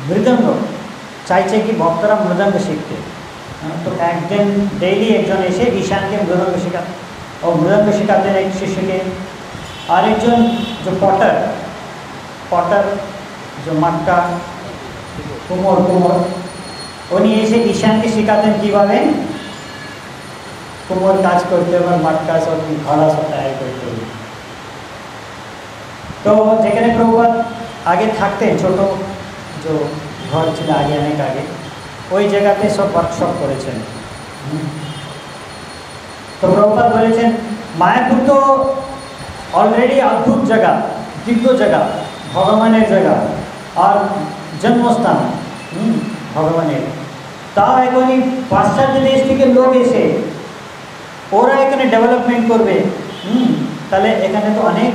মৃদঙ্গ চাইছে কি ভক্তরা মৃদঙ্গ শিখতে। তো একদিন ডেইলি একজন এসে ঈশানকে মৃদঙ্গ শেখাতেন এক শিষ্যকে। আরেকজন যে পটার যে মাটকা কুমোর উনি এসে ঈশানকে শেখাতেন কীভাবে কুমোর কাজ করতে হবে, মাটকা সব ঘোড়া সব তৈরি করতে হবে। তো যেখানে প্রভুপাদ আগে থাকতেন, ছোট যে ঘর ছিল আগে, অনেক আগে, ওই জায়গাতে সব ওয়ার্কশপ করেছেন। তো প্রভুপাদ বলেছেন মায়াপুর তো অলরেডি অদ্ভুত জায়গা, দিব্য জায়গা, ভগবানের জায়গা আর জন্মস্থান ভগবানের। তাও এখনই পাশ্চাত্য দেশ থেকে লোক এসে ওরা এখানে ডেভেলপমেন্ট করবে, তাহলে এখানে তো অনেক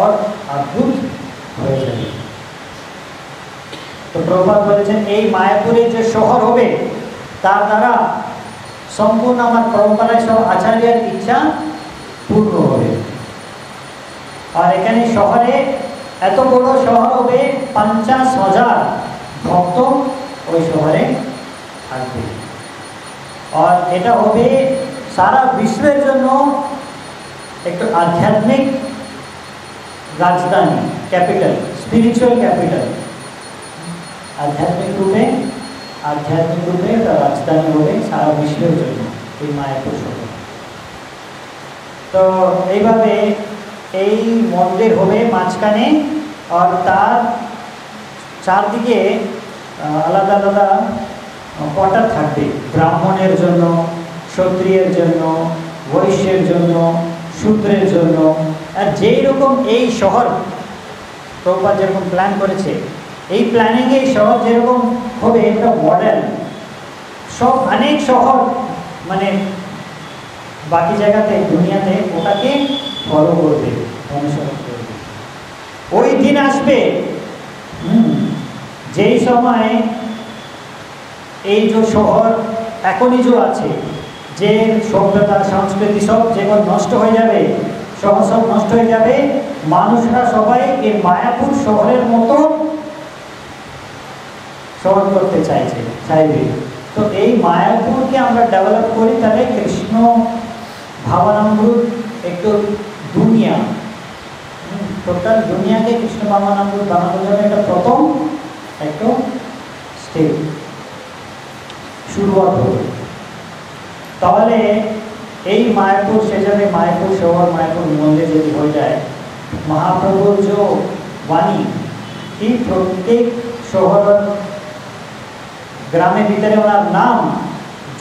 আর অদ্ভুত হয়ে যাবে। তো প্রভুপাদ বলেছেন এই মায়াপুরের যে শহর হবে তার দ্বারা সম্পূর্ণ আমার পরম্পরায় সব আচার্যের ইচ্ছা পূর্ণ হবে। আর এখানে শহরে এত বড় শহর হবে, 50,000 ভক্ত ওই শহরে থাকবে। আর এটা হবে সারা বিশ্বের জন্য একটু আধ্যাত্মিক রাজধানী, ক্যাপিটাল, স্পিরিচুয়াল ক্যাপিটাল। আধ্যাত্মিক রূপে একটা রাজধানী হবে সারা বিশ্বের জন্য এই মায়াপুর শহর। তো এইভাবে এই মন্দির হবে মাঝখানে, আর তার চারদিকে আলাদা আলাদা কোয়ার্টার থাকবে, ব্রাহ্মণের জন্য, ক্ষত্রিয়ের জন্য, বৈশ্যের জন্য, শূদ্রের জন্য। আর যেই রকম এই শহর প্রভুপাদ যেরকম প্ল্যান করেছে, এই প্ল্যানিংয়ে এই শহর যেরকম হবে একটা মডেল, সব অনেক শহর মানে বাকি জায়গাতে দুনিয়াতে ওটাকে ফলো করবে, অনুসরণ করবে। ওই দিন আসবে যেই সময় এই যে শহর এখনই যে আছে, যে সভ্যতা সংস্কৃতি সব যেমন নষ্ট হয়ে যাবে, শহর সব নষ্ট হয়ে যাবে, মানুষরা সবাই এই মায়াপুর শহরের মতো শহর করতে চাইবে। তো এই মায়াপুরকে আমরা ডেভেলপ করি, তাহলে কৃষ্ণ ভাবনামৃত একটু দুনিয়া, টোটাল দুনিয়াকে কৃষ্ণ ভাবনামৃত বানানোর জন্য এটা প্রথম একটু স্টেপ শুরুয়াত হবে। তাহলে এই মায়াপুর সেজন্য মায়াপুর শহর, মায়াপুর মন্দির যদি হয়ে যায়, মহাপ্রভুর যে বাণী কি প্রত্যেক শহর গ্রামের ভিতরে ওনার নাম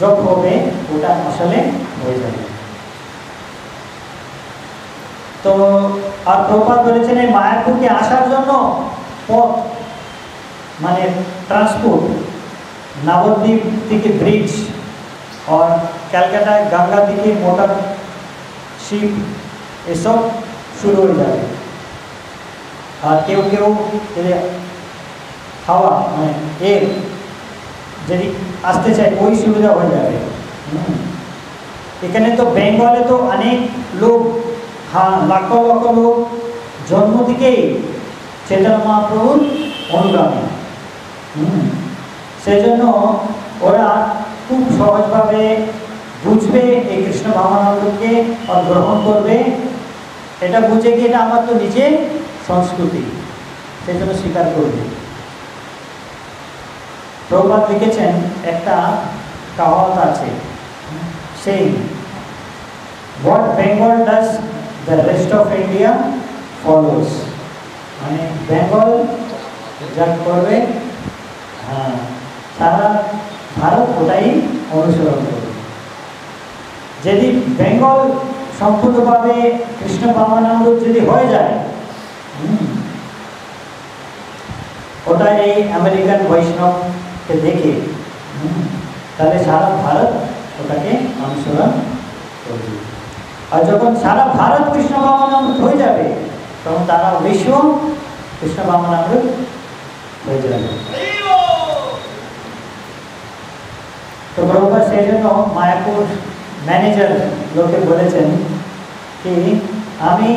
জপ হবে, ওটা আসলে হয়ে যাবে। তো আর প্রভুপাদ বলেছেন এই মায়াপুরকে আসার জন্য পথ মানে ট্রান্সপোর্ট, নবদ্বীপ থেকে ব্রিজ, আর ক্যালকাটায় গঙ্গা থেকে মোটর শিপ এসব শুরু হয়ে যাবে। আর কেউ কেউ যদি হাওয়া মানে এর যদি আসতে চায় ওই সুবিধা হয়ে যাবে। এখানে তো বেঙ্গলে তো অনেক লোক, হ্যাঁ লাখ লাখ লোক জন্ম থেকেই চৈতন্য মহাপ্রভুর অনুগামী। সেই জন্য ওরা খুব সহজভাবে বুঝবে এই কৃষ্ণ ভাবনাগুলোকে আর গ্রহণ করবে। এটা বুঝে কি এটা আমার তো নিজের সংস্কৃতি, সেই জন্য স্বীকার করবে। প্রভুপাদ লিখেছেন একটা কাহাওয়াত আছে, সেই what Bengal does the rest of India follows, মানে বেঙ্গল যা করবে হ্যাঁ সারা ভারত ওটাই অনুসরণ করবে। যদি বেঙ্গল সম্পূর্ণভাবে কৃষ্ণ ভাবনামৃত যদি হয়ে যায়, ওটা এই আমেরিকান বৈষ্ণবকে দেখে তাহলে সারা ভারত ওটাকে অনুসরণ করবে। আর যখন সারা ভারত কৃষ্ণ ভাবনামৃত হয়ে যাবে তখন তারা বিশ্ব কৃষ্ণ ভাবনামৃত হয়ে যাবে। তো প্রভুপাদ সেই জন্য মায়াপুর ম্যানেজার লোকে বলেছেন কি আমি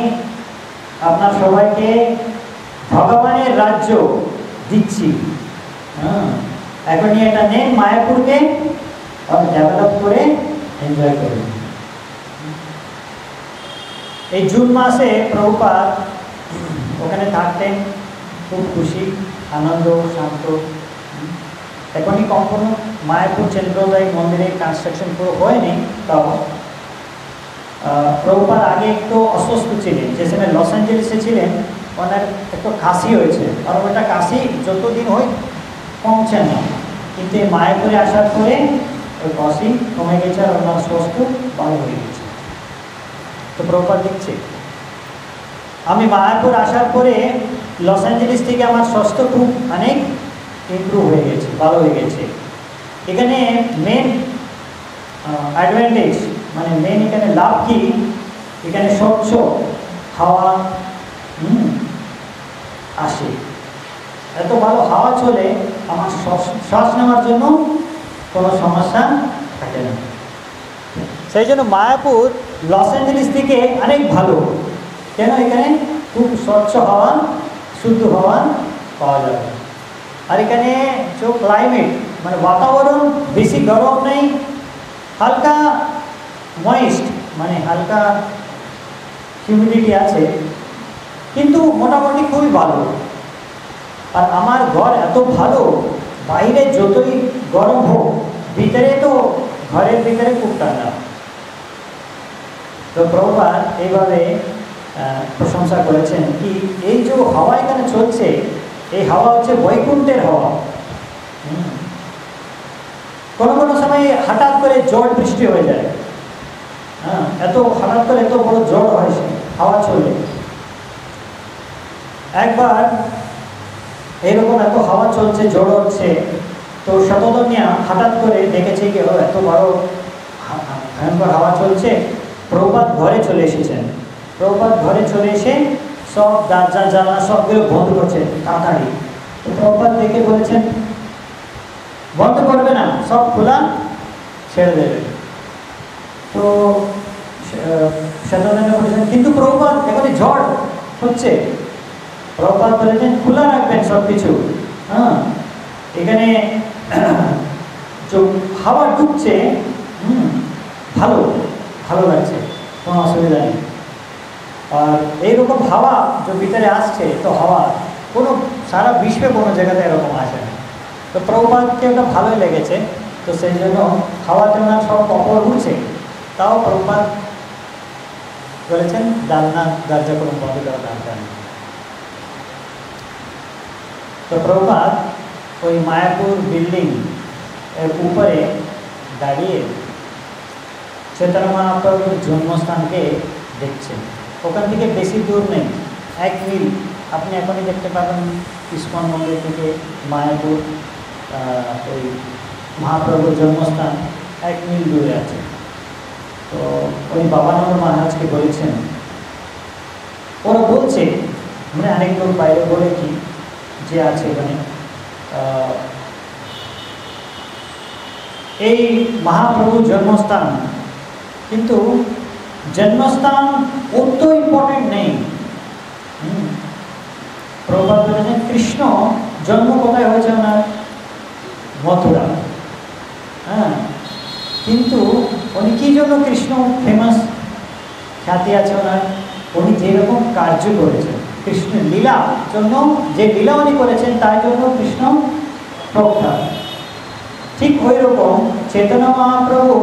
আপনার সবাইকে ভগবানের রাজ্য দিচ্ছি, এখনই এটা নেন মায়াপুরকে ডেভেলপ করে এনজয় করুন। এই জুন মাসে প্রভুপাদ ওখানে থাকতেন, খুব খুশি, আনন্দ, শান্ত। এখনই কখনো মায়াপুর চন্দ্রোদয় মন্দিরের কনস্ট্রাকশন পুরো হয়নি, তাও প্রভুপাদ আগে একটু অসুস্থ ছিলেন, যে সময় লস অ্যাঞ্জেলেসে ছিলেন ওনার একটু কাশি হয়েছে, আর ওটা কাশি যতদিন হয় কমছে না, কিন্তু এই মায়াপুরে আসার পরে ওই কাশি কমে গেছে আর ওনার স্বাস্থ্য ভালো হয়ে গেছে। তো প্রভুপাদ লিখছে আমি মায়াপুর আসার পরে লস অ্যাঞ্জেলেস থেকে আমার স্বাস্থ্য খুব অনেক ইমপ্রুভ হয়ে গেছে, ভালো হয়ে গেছে। এখানে মেন অ্যাডভান্টেজ মানে মেন এখানে লাভ কি, এখানে স্বচ্ছ হাওয়া আসে, এত ভালো হাওয়া চলে আমার শ্বাস নেওয়ার জন্য কোনো সমস্যা থাকে না। সেই জন্য মায়াপুর লস অ্যাঞ্জেলেস থেকে অনেক ভালো, কেন এখানে খুব স্বচ্ছ হাওয়া, শুদ্ধ হাওয়া পাওয়া যাবে। আর এখানে যে ক্লাইমেট মানে বাতাবরণ বেশি গরম নেই, হালকা ময়েস্ট মানে হালকা হিউমিডিটি আছে, কিন্তু মোটামুটি খুবই ভালো। আর আমার ঘর এত ভালো, বাইরে যতই গরম হোক ভিতরে তো ঘরের ভিতরে খুব ঠান্ডা। তো প্রভুপাদ এইভাবে প্রশংসা করেছেন কি এই যে হাওয়া এখানে চলছে, এই হাওয়া হচ্ছে বৈকুণ্ঠের হাওয়া। কোনো কোনো সময় হঠাৎ করে ঝড় বৃষ্টি হয়ে যায়, এত হঠাৎ করে এত বড় ঝড় হয় হাওয়া চলে। একবার এইরকম এত হাওয়া চলছে, ঝড় হচ্ছে, তো শতধনিয়া হঠাৎ করে দেখেছে কি এত বড় ভয়ঙ্কর হাওয়া চলছে, প্রভুপাদ ঘরে চলে এসেছেন। প্রভুপাদ ঘরে চলে এসে সব দরজা জানলা সবগুলো বন্ধ করছে তাড়াতাড়ি। তো প্রভুপাদ দেখে বলেছেন বন্ধ করবে না, সব খোলা ছেড়ে দেবে। তো শতধনিয়া বলেছেন কিন্তু প্রভুপাদ এখানে ঝড় হচ্ছে। প্রভুপাদ বলেছেন খোলা রাখবেন সব কিছু, এখানে যে হাওয়া ঢুকছে ভালো ভালো লাগছে, কোনো অসুবিধা নেই। আর এইরকম হাওয়া যে ভিতরে আসছে, তো হাওয়া কোনো সারা বিশ্বে কোনো জায়গাতে এরকম আসে না। তো প্রভুপাদকে ওটা ভালোই লেগেছে, তো সেই জন্য হাওয়াতে ওনার সব কপড় উঠছে, তাও প্রভুপাদ বলেছেন জানলা দরজা কোনো বন্ধ করা দরকার নেই। তো প্রভুপাদ ওই মায়াপুর বিল্ডিং এর উপরে দাঁড়িয়ে চৈতন্য মহাপ্রভুর জন্মস্থানকে দেখছেন। ওখান থেকে বেশি দূর নেই, 1 মিল আপনি এখনই দেখতে পাবেন। ইস্কন মন্দির থেকে মায়াপুর ওই মহাপ্রভুর জন্মস্থান 1 মিল দূরে আছে। তো ওই বাবানন্দ মহারাজকে বলেছেন, ওরা বলছে, মানে অনেক লোক বাইরে বলে কি যে আছে মানে এই মহাপ্রভুর জন্মস্থান, কিন্তু জন্মস্থান অত ইম্পর্টেন্ট নেই। প্রভুপাদ বলেছেন কৃষ্ণ জন্ম কোথায় হয়েছে ওনার? মথুরা। হ্যাঁ, কিন্তু উনি কী জন্য কৃষ্ণ ফেমাস, খ্যাতি আছে ওনার? উনি যেরকম কার্য করেছেন, কৃষ্ণ লীলা জন্য যে লীলা উনি করেছেন তার জন্য কৃষ্ণ প্রখ্যাত। ঠিক ওই রকম চৈতন্য মহাপ্রভু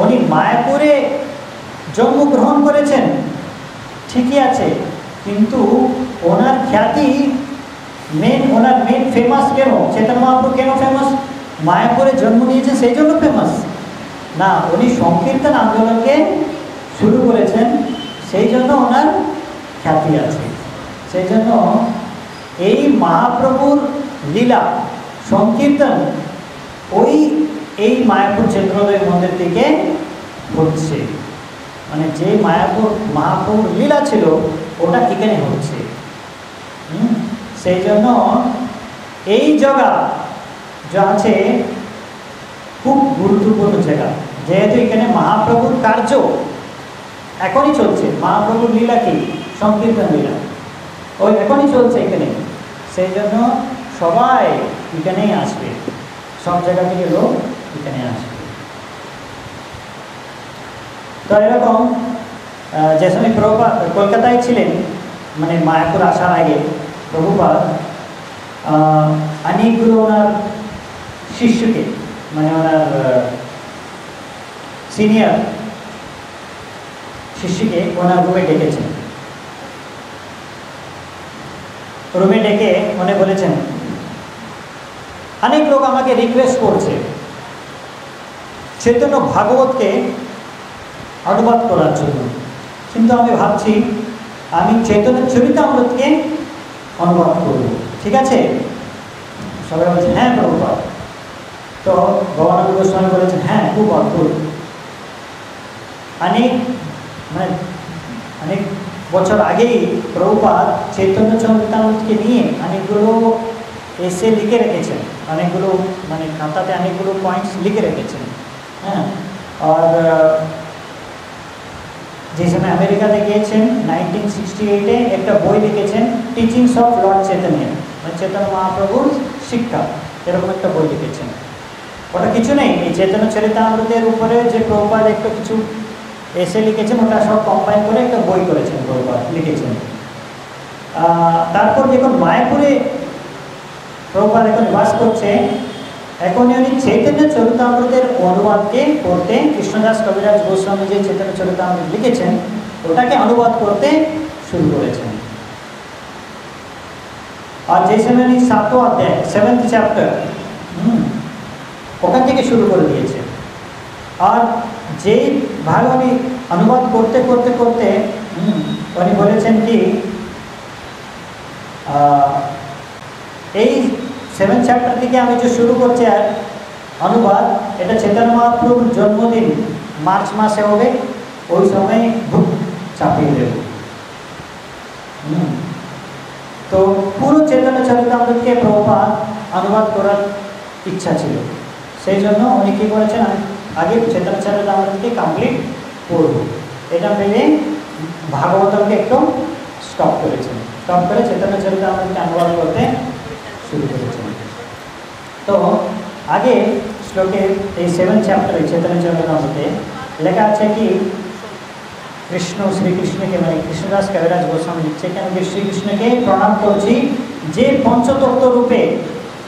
উনি মায়াপুরে জন্মগ্রহণ করেছেন, ঠিকই আছে, কিন্তু ওনার খ্যাতি ওনার মেন ফেমাস কেন? চৈতন্য মহাপ্রভু কেন ফেমাস? মায়াপুরে জন্ম নিয়েছেন সেই জন্য ফেমাস না, উনি সংকীর্তন আন্দোলনকে শুরু করেছেন সেই জন্য ওনার খ্যাতি আছে। সেই জন্য এই মহাপ্রভুর লীলা সংকীর্তন এই মায়াপুর চন্দ্রোদয় মন্দির থেকে হচ্ছে, মানে যে মায়াপুর মহাপ্রভুর লীলা ছিল ওটা এখানে হচ্ছে। সেই জন্য এই জায়গা যা আছে খুব গুরুত্বপূর্ণ জায়গা, যেহেতু এখানে মহাপ্রভুর কার্য এখনই চলছে। মহাপ্রভুর লীলা কি? সংকীর্তন লীলা, ওই এখনই চলছে এখানে। সেই জন্য সবাই এখানেই আসবে, সব জায়গা থেকে লোক এখানে আসবে। তো এরকম যে সময় প্রভুপাদ কলকাতায় ছিলেন, মানে মায়াপুর আসার আগে প্রভুপাদ অনেকগুলো ওনার শিষ্যকে, মানে ওনার সিনিয়র শিষ্যকে ওনার রুমে ডেকেছেন। রুমে ডেকে উনি বলেছেন, অনেক লোক আমাকে রিকোয়েস্ট করছে চৈতন্য ভাগবতকে অনুবাদ করার জন্য, কিন্তু আমি ভাবছি আমি চৈতন্য চরিতামৃতকে অনুবাদ করব, ঠিক আছে? সবাই বলছেন হ্যাঁ প্রভুপাদ। তো ভবানন্দ গোস্বামী বলেছেন হ্যাঁ, খুব অদ্ভুত। অনেক বছর আগেই প্রভুপাদ চৈতন্য চরিতামৃতকে নিয়ে অনেকগুলো এসে লিখে রেখেছেন, অনেকগুলো মানে খাতাতে অনেকগুলো পয়েন্টস লিখে রেখেছেন। হ্যাঁ, আর যে সময় আমেরিকাতে গিয়েছেন 1968-এ একটা বই লিখেছেন, টিচিংস অফ লর্ড চৈতন্য, মানে চৈতন্য মহাপ্রভুর শিক্ষা, এরকম একটা বই লিখেছেন। ওটা কিছু নেই, এই চৈতন্য চরিতামৃতের উপরে যে প্রভুপাদ একটু কিছু এসে লিখেছেন, ওটা সব কম্বাইন করে একটা বই করেছেন, প্রভুপাদ লিখেছেন। তারপর যখন মায়াপুরে প্রভুপাদ এখন বাস করছে, এখন উনি চৈতন্য চরিতামৃতের অনুবাদকে করতে, কৃষ্ণদাস কবিরাজ গোস্বামী যে চৈতন্য চরিতামৃত লিখেছেন ওটাকে অনুবাদ করতে শুরু করেছেন। আর যে সময় উনি 7th অধ্যায় 7th চ্যাপ্টার ওখান থেকে শুরু করে দিয়েছে। আর যেই ভাগ উনি অনুবাদ করতে করতে করতে উনি বলেছেন কি এই 7th চ্যাপ্টার থেকে আমি যে শুরু করছি আর অনুবাদ, এটা চৈতন্য মহাপ্রভুর জন্মদিন মার্চ মাসে হবে, ওই সময় বুক চাপিয়ে দেব। তো পুরো চৈতন্য চরিতামৃতকে প্রভুপাদ অনুবাদ করার ইচ্ছা ছিল, সেই জন্য উনি কী করেছেন, আমি আগে চৈতন্য চরিতামৃতকে কমপ্লিট করব, এটা ভেবে ভাগবতমকে একটু স্টপ করেছেন। স্টপ করে চৈতন্য চরিতামৃতকে অনুবাদ করতে শুরু করেছেন। তো আগে শ্লোকের এই 7th চ্যাপ্টারে চৈতন্য চরিতামৃতে লেখা আছে কি কৃষ্ণ শ্রীকৃষ্ণকে, মানে কৃষ্ণদাস কবিরাজ গোস্বামী লিখছে, কেন শ্রীকৃষ্ণকে প্রণাম করছি যে পঞ্চতত্ত্ব রূপে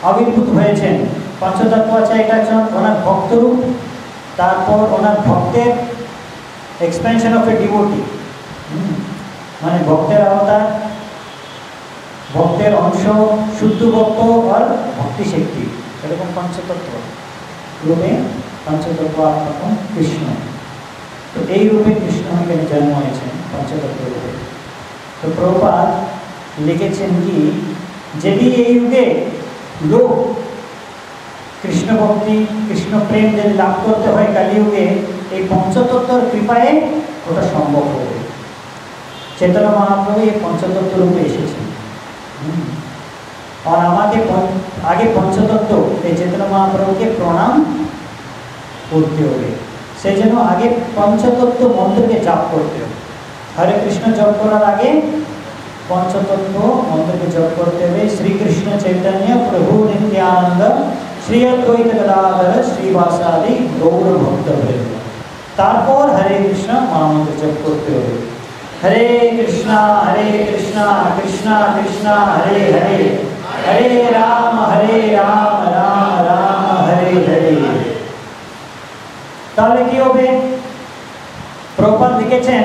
আবির্ভূত হয়েছেন। পঞ্চতত্ত্ব আছে, এটা হচ্ছে ওনার ভক্তরূপ, তারপর ওনার ভক্তের এক্সপেনশন অফ এ ডিভোটি, মানে ভক্তের অবতার, ভক্তের অংশ, শুদ্ধ ভক্ত আর ভক্তি শক্তি, এরকম পঞ্চতত্ত্ব রূপে পঞ্চতত্ত্ব আত্মকম কৃষ্ণ। তো এই রূপে কৃষ্ণ এখানে জন্ম হয়েছেন পঞ্চতত্ত্ব রূপে। তো প্রভুপাদ লিখেছেন কি যদি এই যুগে লোক কৃষ্ণ ভক্তি কৃষ্ণ প্রেম যদি লাভ করতে হয় কালিযুগে, এই পঞ্চতত্ত্বর কৃপায় ওটা সম্ভব হবে। চৈতন্য মহাপ্রভু এই পঞ্চতত্ত্ব রূপে এসেছেন। আর আমাকে আগে পঞ্চতত্ত্ব এই চৈতন্য মহাপ্রভুকে প্রণাম করতে হবে। সেই জন্য আগে পঞ্চতত্ত্ব মন্ত্রকে জাপ করতে হবে। হরে কৃষ্ণ জপ করার আগে পঞ্চতত্ত্ব মন্ত্রকে জপ করতে হবে। শ্রীকৃষ্ণ চৈতন্য প্রভু নিত্যানন্দ শ্রী অদ্বৈত গদাধর শ্রীবাসাদি গৌর ভক্তবৃন্দ, তারপর হরে কৃষ্ণ মহামন্ত্র জপ করতে হবে। হরে কৃষ্ণ কৃষ্ণ কৃষ্ণ হরে হরে, হরে রাম রাম রাম হরে হরে। তাহলে কি হবে? প্রভুপাদ লিখেছেন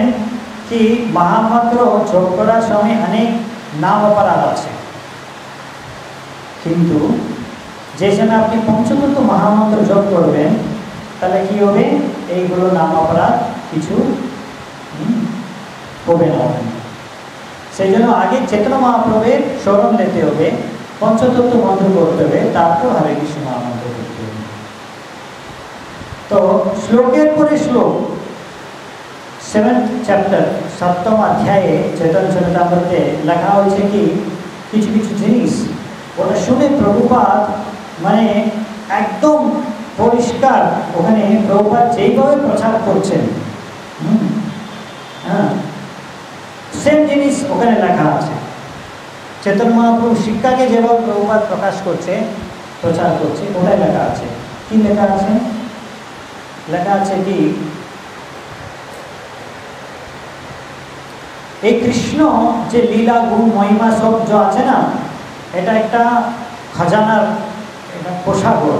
কি মহামন্ত্র জপ করার সময় অনেক নাম অপরাধ আছে, কিন্তু যে সময় আপনি পঞ্চতত্ত্ব মহামন্ত্র জপ করবেন তাহলে কি হবে? এইগুলো নাম অপরাধ কিছু হবে না। সেই জন্য আগে চৈতন্য মহাপ্রভুর স্মরণ নিতে হবে, পঞ্চতত্ত্ব মন্ত্র করতে হবে, তারপর হরে কৃষ্ণ মহামন্ত্র করতে হবে। তো শ্লোকের পরে শ্লোক 7th চ্যাপ্টার 7ম অধ্যায়ে চৈতন্য চরিতামৃতে লেখা হয়েছে কি কিছু কিছু জিনিস ওটা শুনে প্রভুপাদ মানে একদম পরিষ্কার ওখানে প্রভুপাদ যেইভাবে প্রচার করছেন সেম জিনিস ওখানে লেখা আছে। চৈতন্য মহাপ্রভু শিক্ষাকে যেভাবে প্রভুপাদ প্রকাশ করছে প্রচার করছে ওটাই লেখা আছে। কি লেখা আছে? লেখা আছে কি এই কৃষ্ণ যে লীলা গুণ মহিমা সব যে আছে না, এটা একটা খাজানার একটা কোষাগর,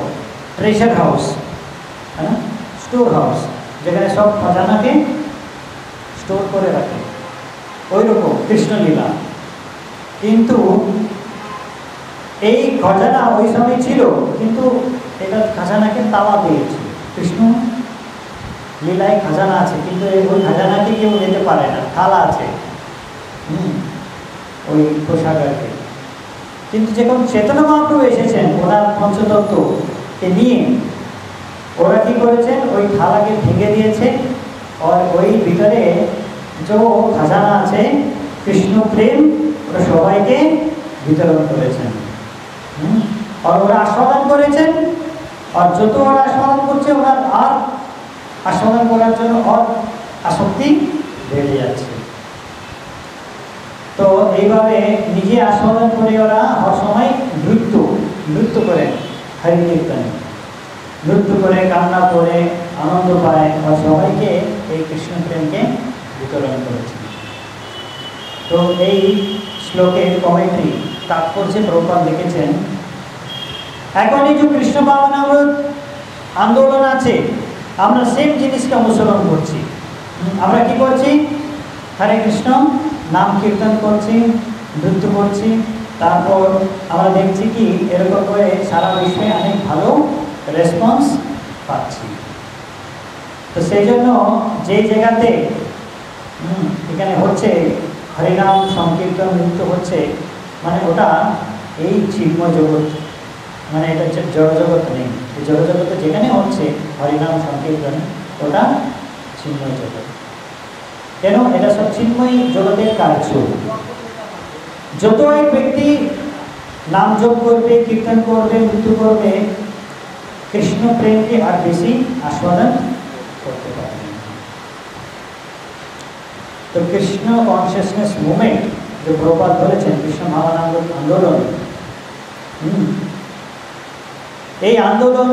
ট্রেজার হাউস, হ্যাঁ, স্টোর হাউস, যেখানে সব খাজানাকে স্টোর করে রাখে, ওই রকম কৃষ্ণলীলা। কিন্তু এই খাজানা ওই সময় ছিল, কিন্তু এটা খাজানাকে তালা দিয়েছে। কৃষ্ণ লীলায় খাজানা আছে, কিন্তু ওই খাজানাকে কেউ নিতে পারে না, তালা আছে ওই কোষাগারকে। কিন্তু যখন চৈতন্য মহাপ্রভু এসেছেন ওনার পঞ্চতত্ত্বকে নিয়ে, ওরা কি করেছেন? ওই থালাকে ভেঙে দিয়েছে, আর ওই ভিতরে যে খাজানা আছে কৃষ্ণ প্রেম ওরা সবাইকে বিতরণ করেছেন। আর ওরা আস্বাদন করেছেন, আর যত ওরা আস্বাদন করছে ওনার আর আস্বাদন করার জন্য আর আসক্তি বেড়ে যাচ্ছে। তো এইভাবে নিজে আস্বাদন করে ওরা হর সময় নৃত্য করেন, হরি কীর্তনে নৃত্য করে, কান্না করে, আনন্দ পায়, আর সবাইকে এই কৃষ্ণ প্রেমকে বিতরণ করেছে। তো এই শ্লোকের কমেন্ট্রি তাৎপর্যে প্রভুপাদ লিখেছেন, এখন এই যে কৃষ্ণ ভাবনামৃত আন্দোলন আছে, আমরা সেম জিনিসকে অনুসরণ করছি। আমরা কি করছি? হরে কৃষ্ণ নাম কীর্তন করছি, নৃত্য করছি, তারপর আমরা দেখছি কি এরকম করে সারা বিশ্বে অনেক ভালো রেসপন্স পাচ্ছি। তো সেই জন্য যে জায়গাতে এখানে হচ্ছে হরিনাম সংকীর্তন নৃত্য হচ্ছে, মানে ওটা এই চিন্ময় জগৎ, মানে এটা জড়জগৎ নেই। জড়জগতে যেখানে হচ্ছে হরিনাম সংকীর্তন ওটা চিন্ময় জগৎ। কেন? এটা সব চিন্ময় জগতের কার্য। যত এক ব্যক্তি নাম জপ করবে, কীর্তন করবে, নৃত্য করবে, কৃষ্ণ প্রেমকে আর বেশি আস্বাদন করতে পারবে। তো কৃষ্ণ কনসিয়াসনেস মুভমেন্ট যে প্রভুপাদ বলেছেন কৃষ্ণ ভাবনামৃত আন্দোলন, এই আন্দোলন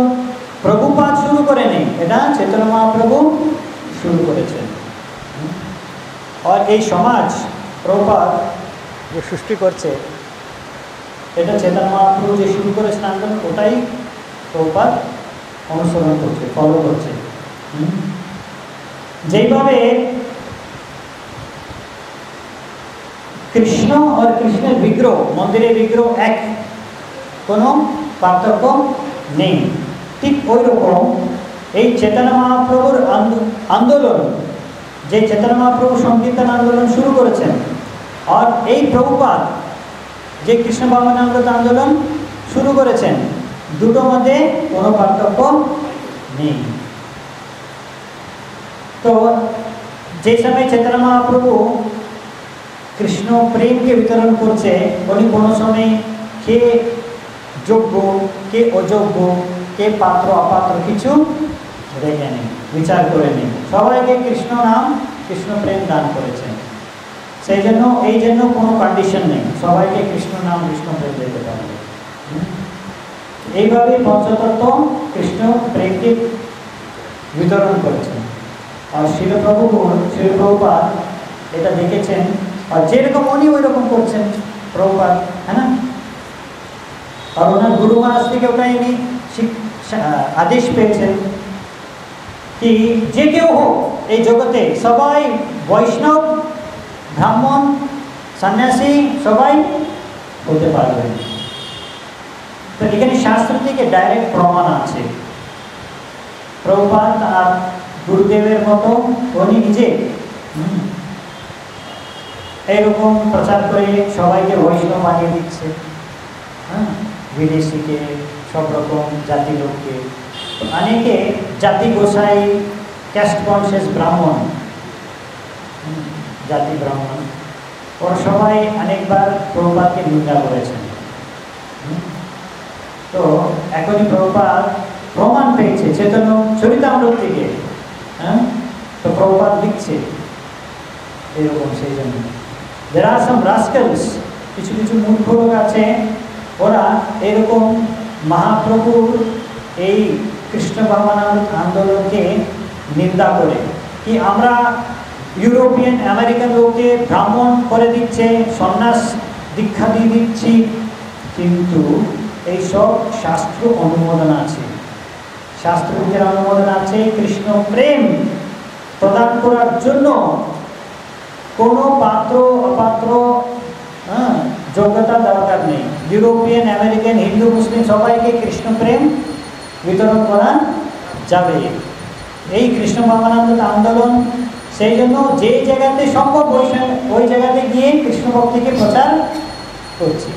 প্রভুপাদ শুরু করে নেই, এটা চৈতন্য মহাপ্রভু শুরু করেছেন। আর এই সমাজ প্রভুপাদ যে সৃষ্টি করছে, এটা চৈতন্য মহাপ্রভু যে শুরু করেছেন আন্দোলন, ওটাই প্রভুপাদ অনুসরণ করছে, ফলো করছে। যেইভাবে কৃষ্ণ আর কৃষ্ণের বিগ্রহ, মন্দিরের বিগ্রহ এক, কোনো পার্থক্য নেই। ঠিক ওই রকম এই চৈতন্য মহাপ্রভুর আন্দোলন, যে চৈতন্য মহাপ্রভু সংকীর্তন আন্দোলন শুরু করেছেন, আর এই প্রভুপাদ যে কৃষ্ণ ভাবনামৃত আন্দোলন শুরু করেছেন, দুটোর মধ্যে কোনো পার্থক্য নেই। তো যে সময় চৈতন্য মহাপ্রভু কৃষ্ণ প্রেমকে বিতরণ করছে, উনি কোনো সময় কে যোগ্য কে অযোগ্য, কে পাত্র অপাত্র কিছু দেখে নেই, বিচার করে নেই, সবাইকে কৃষ্ণ নাম কৃষ্ণ প্রেম দান করেছেন। সেই জন্য এই জন্য কোনো কন্ডিশন নেই, সবাইকে কৃষ্ণ নাম কৃষ্ণ প্রেম দিতে পারবে। এইভাবে পঞ্চতত্ত্ব কৃষ্ণ প্রেমকে বিতরণ করেছেন। আর শিলপ্রভুপাদ এটা দেখেছেন, আর যেরকম উনি ওই রকম করছেন প্রভুপাদ, হ্যাঁ না। আর ওনার গুরু মহারাজ থেকে ওটা ইনি আদেশ পেয়েছেন কি যে কেউ হোক এই জগতে সবাই বৈষ্ণব, ব্রাহ্মণ, সন্ন্যাসী সবাই হতে পারবে। তো এখানে শাস্ত্র থেকে ডাইরেক্ট প্রমাণ আছে। প্রভুপাদ আর গুরুদেবের মতো উনি নিজে এইরকম প্রচার করে সবাইকে বৈষ্ণব বানিয়ে দিচ্ছে, হ্যাঁ, বিদেশিকে, সব রকম জাতি লোককে। অনেকে জাতি গোসাই, ক্যাস্ট কনসিয়াস ব্রাহ্মণ, জাতি ব্রাহ্মণ, ওরা সবাই অনেকবার প্রভুপাদকে নিন্দা করেছেন। তো এখনই প্রভুপাদ প্রমাণ পেয়েছে চৈতন্য চরিতামৃত থেকে, হ্যাঁ, তো প্রভুপাদ লিখছে এরকম। সেই জন্য there are some rascals, কিছু কিছু মূর্খ লোক আছে, ওরা এরকম মহাপ্রভুর এই কৃষ্ণ ভাবনামৃত আন্দোলনকে নিন্দা করে কি আমরা ইউরোপিয়ান আমেরিকান লোককে ব্রাহ্মণ করে দিচ্ছে, সন্ন্যাস দীক্ষা দিয়ে দিচ্ছি, কিন্তু এইসব শাস্ত্র অনুমোদন আছে, শাস্ত্রবিদের অনুমোদন আছে। কৃষ্ণ প্রেম প্রদান করার জন্য কোনো পাত্র অপাত্র যোগ্যতা দরকার নেই। ইউরোপিয়ান, আমেরিকান, হিন্দু, মুসলিম সবাইকে কৃষ্ণ প্রেম বিতরণ করা যাবে। এই কৃষ্ণ ভাবনামৃত আন্দোলন সেই জন্য যে জায়গাতে সম্ভব ওই জায়গাতে গিয়ে কৃষ্ণ ভক্তিকে প্রচার করছে।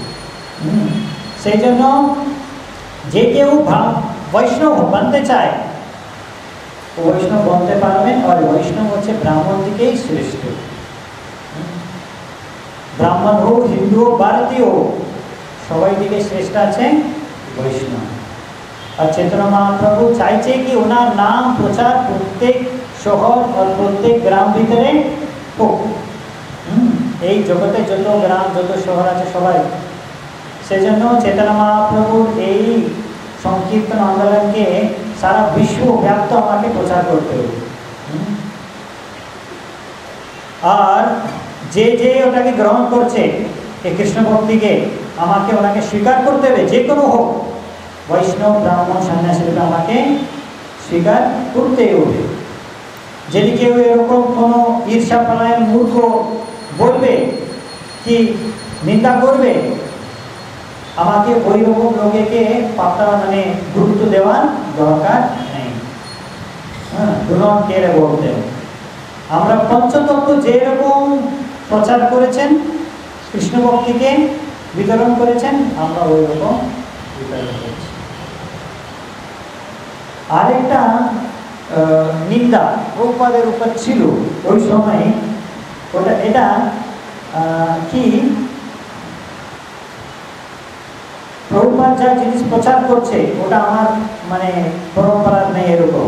সেই জন্য যে কেউ বৈষ্ণব বানতে চায় বৈষ্ণব বনতে পারবেন। আর বৈষ্ণব হচ্ছে ব্রাহ্মণ দিকেই শ্রেষ্ঠ। ব্রাহ্মণ হোক, হিন্দু হোক, ভারতীয় হোক, সবাই দিকে শ্রেষ্ঠ আছে বৈষ্ণব। আর চৈতন্য মহাপ্রভু চাইছে কি ওনার নাম প্রচার প্রত্যেক শহর আর প্রত্যেক গ্রাম ভিতরে হোক। এই জগতে যত গ্রাম যত শহর আছে সবাই, সেজন্য চৈতন্য মহাপ্রভুর এই সংকীর্তন আন্দোলনকে সারা বিশ্বব্যাপ্ত আমাকে প্রচার করতে হবে। আর যে যে ওটাকে গ্রহণ করছে এই কৃষ্ণ ভক্তিকে, আমাকে ওনাকে স্বীকার করতে হবে, যে কোনো হোক, বৈষ্ণব, ব্রাহ্মণ, সন্ন্যাসীকে আমাকে স্বীকার করতেই হবে। যদি কেউ এরকম কোনো ঈর্ষা পরায়ণ মূর্খ বলবে কি নিন্দা করবে, আমাকে ওই রকম লোকেকে পাত্তা মানে গুরুত্ব দেওয়ার দরকার নেই। হ্যাঁ, দুজন কেড়ে বলতে আমরা পঞ্চতত্ত্ব যেরকম প্রচার করেছেন, কৃষ্ণ ভক্তিকে বিতরণ করেছেন, আমরা ওই রকম বিতরণ করছি। আরেকটা নিন্দা প্রভুপাদের উপর ছিল ওই সময়, ওটা এটা কি প্রভুপাদ যা জিনিস প্রচার করছে ওটা আমার মানে পরম্পরার নেই এরকম।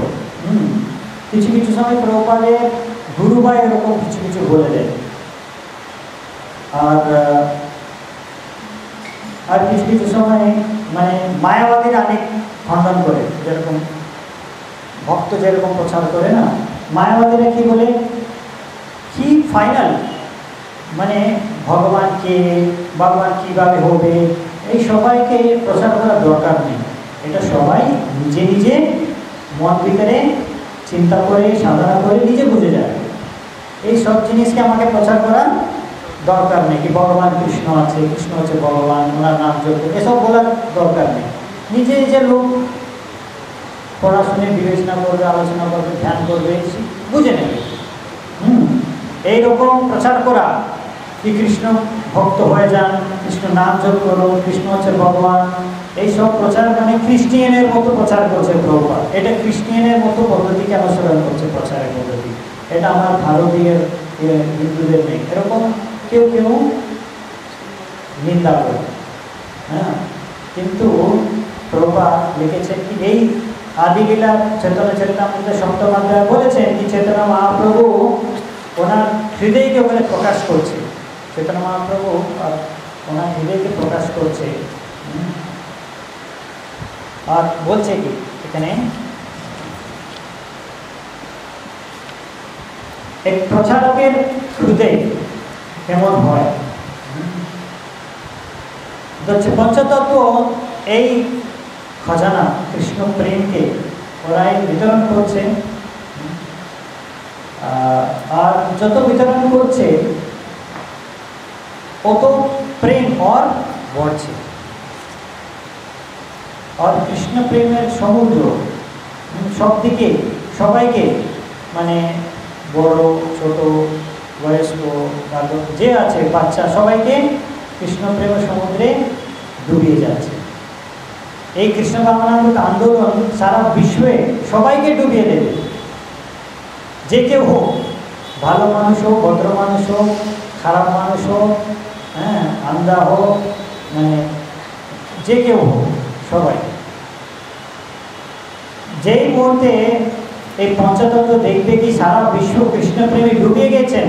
কিছু কিছু সময় প্রভুপাদের গুরুভাই এরকম কিছু কিছু বলে দেয়। আর কিছু কিছু সময় মানে মায়াবাদীরা অনেক খণ্ডন করে, যেরকম ভক্ত যেরকম প্রচার করে না, মায়াবাদীরা কি বলে কি ফাইনাল মানে ভগবান কিভাবে হবে, এই সবাইকে প্রচার করার দরকার নেই। এটা সবাই নিজে নিজে মন ভিতরে চিন্তা করে সাধনা করে নিজে বুঝে যায়। এই সব জিনিসকে আমাকে প্রচার করার দরকার নেই কি ভগবান কৃষ্ণ আছে, কৃষ্ণ হচ্ছে ভগবান, ওনার নাম জপ এসব বলার দরকার নেই। নিজে নিজের লোক পড়াশুনে বিবেচনা করবে, আলোচনা করবে, ধ্যান করবে, বুঝে নেবে। এইরকম প্রচার করা কি কৃষ্ণ ভক্ত হয়ে যান, কৃষ্ণ নাম জপ করুন, কৃষ্ণ হচ্ছে ভগবান, এইসব প্রচার মানে খ্রিস্টিয়ানের মতো প্রচার করছে প্রভুপাদ। এটা খ্রিস্টিয়ানের মতো পদ্ধতিকে অনুসরণ করছে প্রচারের পদ্ধতি। এটা আমার ভারতীয় হিন্দুদের নেই, এরকম কেউ কেউ নিন্দা করে। হ্যাঁ, কিন্তু প্রভুপাদ লিখেছেন কি এই আদিলীলা চৈতন্য চরিতামৃতে সপ্তম অধ্যায়ে বলেছেন কি চৈতন্য মহাপ্রভু ওনার হৃদয়কে ওখানে প্রকাশ করছে। চৈতন্য মহাপ্রভু ওনার হৃদয়কে প্রকাশ করছে আর বলছে কি এখানে এক প্রচারকের হৃদয় কেমন হয়। হচ্ছে পঞ্চতত্ত্ব এই খজানা কৃষ্ণ প্রেমকে ওরাই বিতরণ করছে, আর যত বিতরণ করছে অত প্রেম और बढ़ছে। আর কৃষ্ণ প্রেমের সমুদ্র সব দিকে সবাইকে মানে বড় ছোট বয়স্ক যে আছে বাচ্চা সবাইকে কৃষ্ণ প্রেমের সমুদ্রে ডুবিয়ে যাচ্ছে। এই কৃষ্ণ ভাবনামৃত আন্দোলন সারা বিশ্বে সবাইকে ডুবিয়ে দেবে। যে কেউ হোক, ভালো মানুষ হোক, ভদ্র মানুষ হোক, খারাপ মানুষ হোক, হ্যাঁ আন্ধা হোক, মানে যে কেউ হোক, সবাই যেই মুহূর্তে এই পঞ্চতত্ত্ব দেখবে কি সারা বিশ্ব কৃষ্ণপ্রেমে ডুবিয়ে গেছেন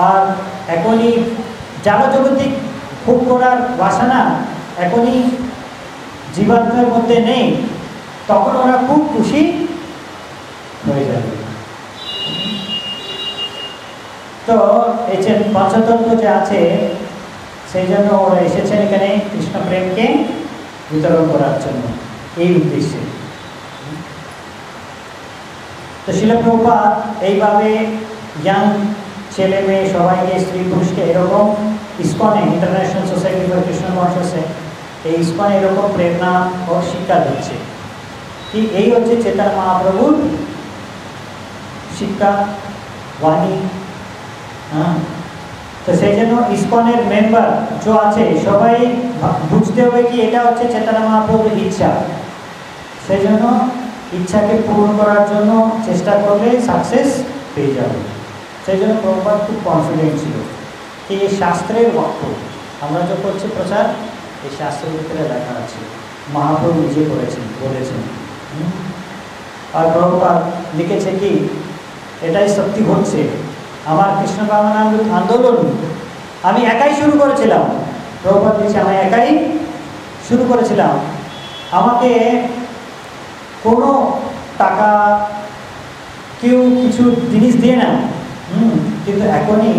আর এখনই জাগতিক ভোগ করার বাসনা এখনই জীবাত্মার মধ্যে নেই, তখন ওরা খুব খুশি হয়ে যাবে। তো এই যে পঞ্চতত্ত্ব যে আছে সেই জন্য ওরা এসেছেন এখানে কৃষ্ণ প্রেমকে বিতরণ করার জন্য, এই উদ্দেশ্যে। তো শিল প্রভুপাদ এইভাবে ইয়াং ছেলে মেয়ে সবাইকে, স্ত্রী পুরুষকে এরকম ইসকনে international society for Krishna consciousness এই ইসকনে এরকম প্রেরণা ও শিক্ষা দিচ্ছে কি এই হচ্ছে চৈতন্য মহাপ্রভুর শিক্ষা বাণী। হ্যাঁ, তো সেই জন্য ইসকনের মেম্বার যে আছে সবাই বুঝতে হবে কি এটা হচ্ছে চৈতন্য মহাপ্রভুর ইচ্ছা। সেই জন্য ইচ্ছাকে পূরণ করার জন্য চেষ্টা করলে সাকসেস পেয়ে যাবে। সেই জন্য প্রভুপাদ খুব কনফিডেন্ট ছিল কি এই শাস্ত্রের বাক্য আমরা যে করছি প্রচার, এই শাস্ত্রের ভিতরে লেখা আছে, মহাপ্রভু নিজে করেছেন, বলেছেন। আর প্রভুপাদ লিখেছে কি এটাই সত্যি হচ্ছে। আমার কৃষ্ণ ভাবনামৃত আন্দোলন আমি একাই শুরু করেছিলাম, প্রভুপাদ লিখেছে আমি একাই শুরু করেছিলাম, আমাকে কোনো টাকা কেউ কিছু জিনিস দিয়ে না, কিন্তু এখনই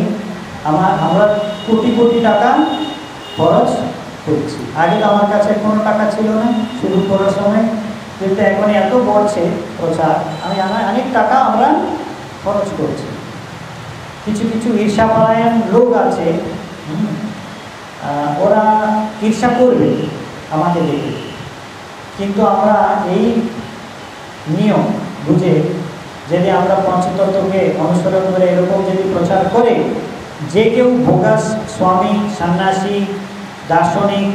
আমরা কোটি কোটি টাকা খরচ করছি। আগে তো আমার কাছে কোনো টাকা ছিল না শুরু করার সময়, কিন্তু এখন এত বড়ছে প্রচার, আমার অনেক টাকা আমরা খরচ করছি। কিছু কিছু ঈর্ষাপরায়ণ লোক আছে, ওরা ঈর্ষা করবে আমাদের দেখে, কিন্তু আমরা এই নিয়ম বুঝে যদি আমরা পঞ্চতত্ত্বকে অনুসরণ করে এরকম যদি প্রচার করে, যে কেউ ভোগাস স্বামী সন্ন্যাসী দার্শনিক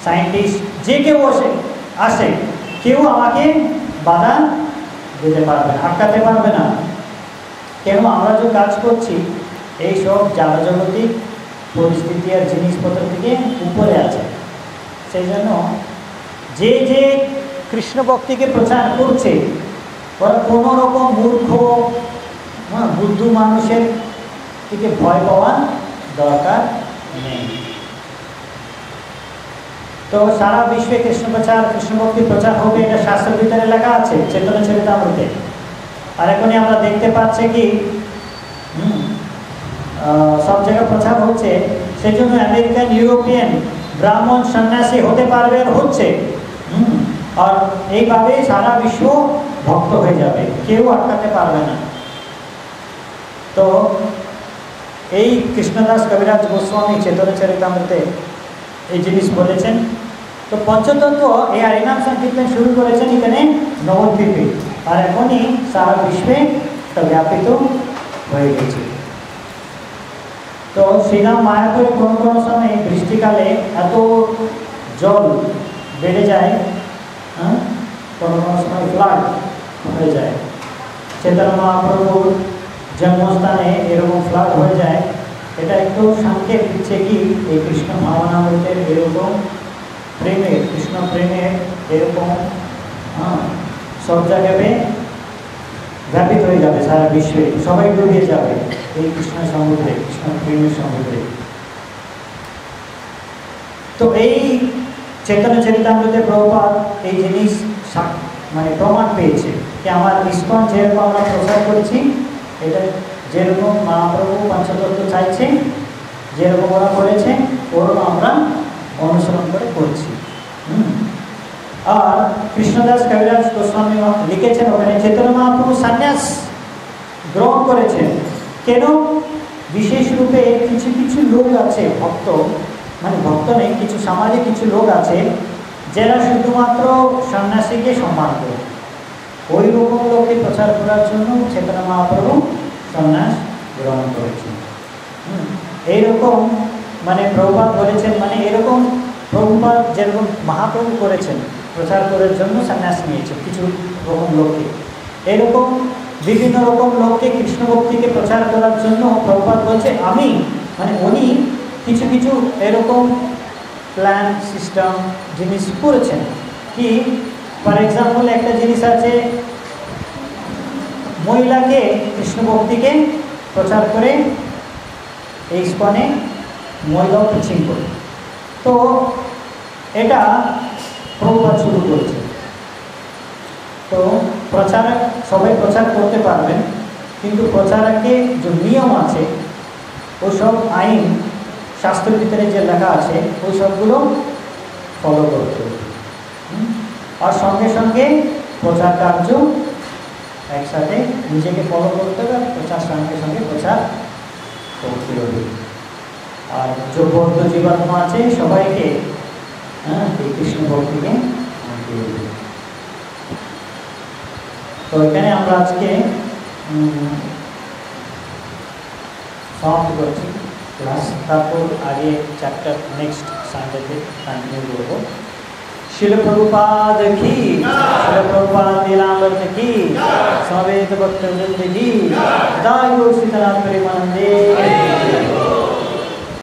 সায়েন্টিস্ট যে কেউ আসে কেউ আমাকে বাধা দিতে পারবে না, আটকাতে পারবে না। কেন আমরা যে কাজ করছি এই সব জাগতিক পরিস্থিতি আর জিনিসপত্র থেকে উপরে আছে। সেই জন্য যে যে কৃষ্ণ ভক্তিকে প্রচার করছে ওরা কোনো রকম মূর্খ বুদ্ধু মানুষের থেকে ভয় পাওয়া দরকার নেই। তো সারা বিশ্বে কৃষ্ণ প্রচার কৃষ্ণ ভক্তি প্রচার হবে, এটা শাস্ত্রের ভিতরে লেখা আছে চৈতন্য চরিতামৃতে। আর এখনই আমরা দেখতে পাচ্ছি কি সব জায়গায় প্রচার হচ্ছে। সেই জন্য আমেরিকান ইউরোপিয়ান ব্রাহ্মণ সন্ন্যাসী হতে পারবে আর হচ্ছে, আর এইভাবে সারা বিশ্ব ভক্ত হয়ে যাবে, কেউ আটকাতে পারবে না। তো এই কৃষ্ণদাস কবিরাজ গোস্বামী চেতনা চরিতামৃতে এই জিনিস বলেছেন। তো পঞ্চতত্ত্ব এই হরিনাম সংকীর্তন শুরু করেছেন এখানে নবদ্বীপে, আর এখনই সারা বিশ্বে তা ব্যাপিত হয়ে গেছে। তো শ্রীরাম মায়াপুরে কোনো কোনো সময় বৃষ্টিকালে এত জল বেড়ে যায়, কোনো কোনো সময় ফ্লাড হয়ে যায়। চৈতন্য মহাপ্রভুর জন্মস্থানে এরকম ফ্লাড হয়ে যায়, এটা একটু সংকেত দিচ্ছে কি এই কৃষ্ণ ভাবনামৃতের এরকম প্রেমের, কৃষ্ণ প্রেমের এরকম সব জায়গায় ব্যাপিত হয়ে যাবে, সারা বিশ্বে সবাই ডুবে যাবে এই কৃষ্ণ সমুদ্রে, কৃষ্ণ প্রেমের সমুদ্রে। তো এই চৈতন্য চরিতামৃতে প্রভুপাদ এই জিনিস মানে প্রমাণ পেয়েছে যে আমার ইস্কন যেরকম আমরা প্রচার করেছি, এটা যেরকম মহাপ্রভু পঞ্চতত্ত্ব চাইছে, যেরকম ওরা করেছে ওরকম আমরা অনুসরণ করে করছি। আর কৃষ্ণদাস কবিরাজ গোস্বামী লিখেছেন ওখানে চৈতন্য মহাপ্রভু সন্ন্যাস গ্রহণ করেছেন। কেন? বিশেষ রূপে কিছু কিছু লোক আছে, ভক্ত মানে ভক্ত নেই, কিছু সমাজে কিছু লোক আছে যারা শুধুমাত্র সন্ন্যাসীকে সম্মান করে, ওই রকম লোককে প্রচার করার জন্য চৈতন্য মহাপ্রভু সন্ন্যাস গ্রহণ করেছেন। এইরকম মানে প্রভুপাদ বলেছেন, মানে এরকম প্রভুপাদ যেরকম মহাপ্রভু করেছেন প্রচার করার জন্য সন্ন্যাস নিয়েছেন কিছু রকম লোককে, এরকম বিভিন্ন রকম লোককে কৃষ্ণ ভক্তিকে প্রচার করার জন্য প্রভুপাদ বলছে আমি মানে উনি কিছু কিছু এরকম প্ল্যান সিস্টেম জিনিস করেছেন। কি ফর এক্সাম্পল একটা জিনিস আছে, মহিলাকে কৃষ্ণ ভক্তিকে প্রচার করে এই ইস্কনে মহিলা পিচিং করে, তো এটা প্রভুপাদ শুরু করেছে। তো প্রচারক সবাই প্রচার করতে পারবেন, কিন্তু প্রচারকের যে নিয়ম আছে ওই সব আইন শাস্ত্রের ভিতরে যে লেখা আছে ওই সবগুলো ফলো করতে হবে, আর সঙ্গে সঙ্গে প্রচার কার্য একসাথে নিজেকে ফলো করতে হবে, প্রচার সঙ্গে সঙ্গে প্রচার করতে হবে। আর যে বৌদ্ধ জীবাত্মা আছে সবাইকে এই কৃষ্ণ ভক্তিকে আনতে হবে। তো এখানে আমরা আজকে সমাপ্ত করছি ক্লাস, তারপর আগে চ্যাপ্টার নেক্সট সানডেতে কন্টিনিউ করবো। শিল প্রভুপাদ কি, শিল প্রভুপাদ লীলামৃত কি, সমবেত ভক্তবৃন্দ কি, জয় গো সীতারাম প্রেমানন্দে।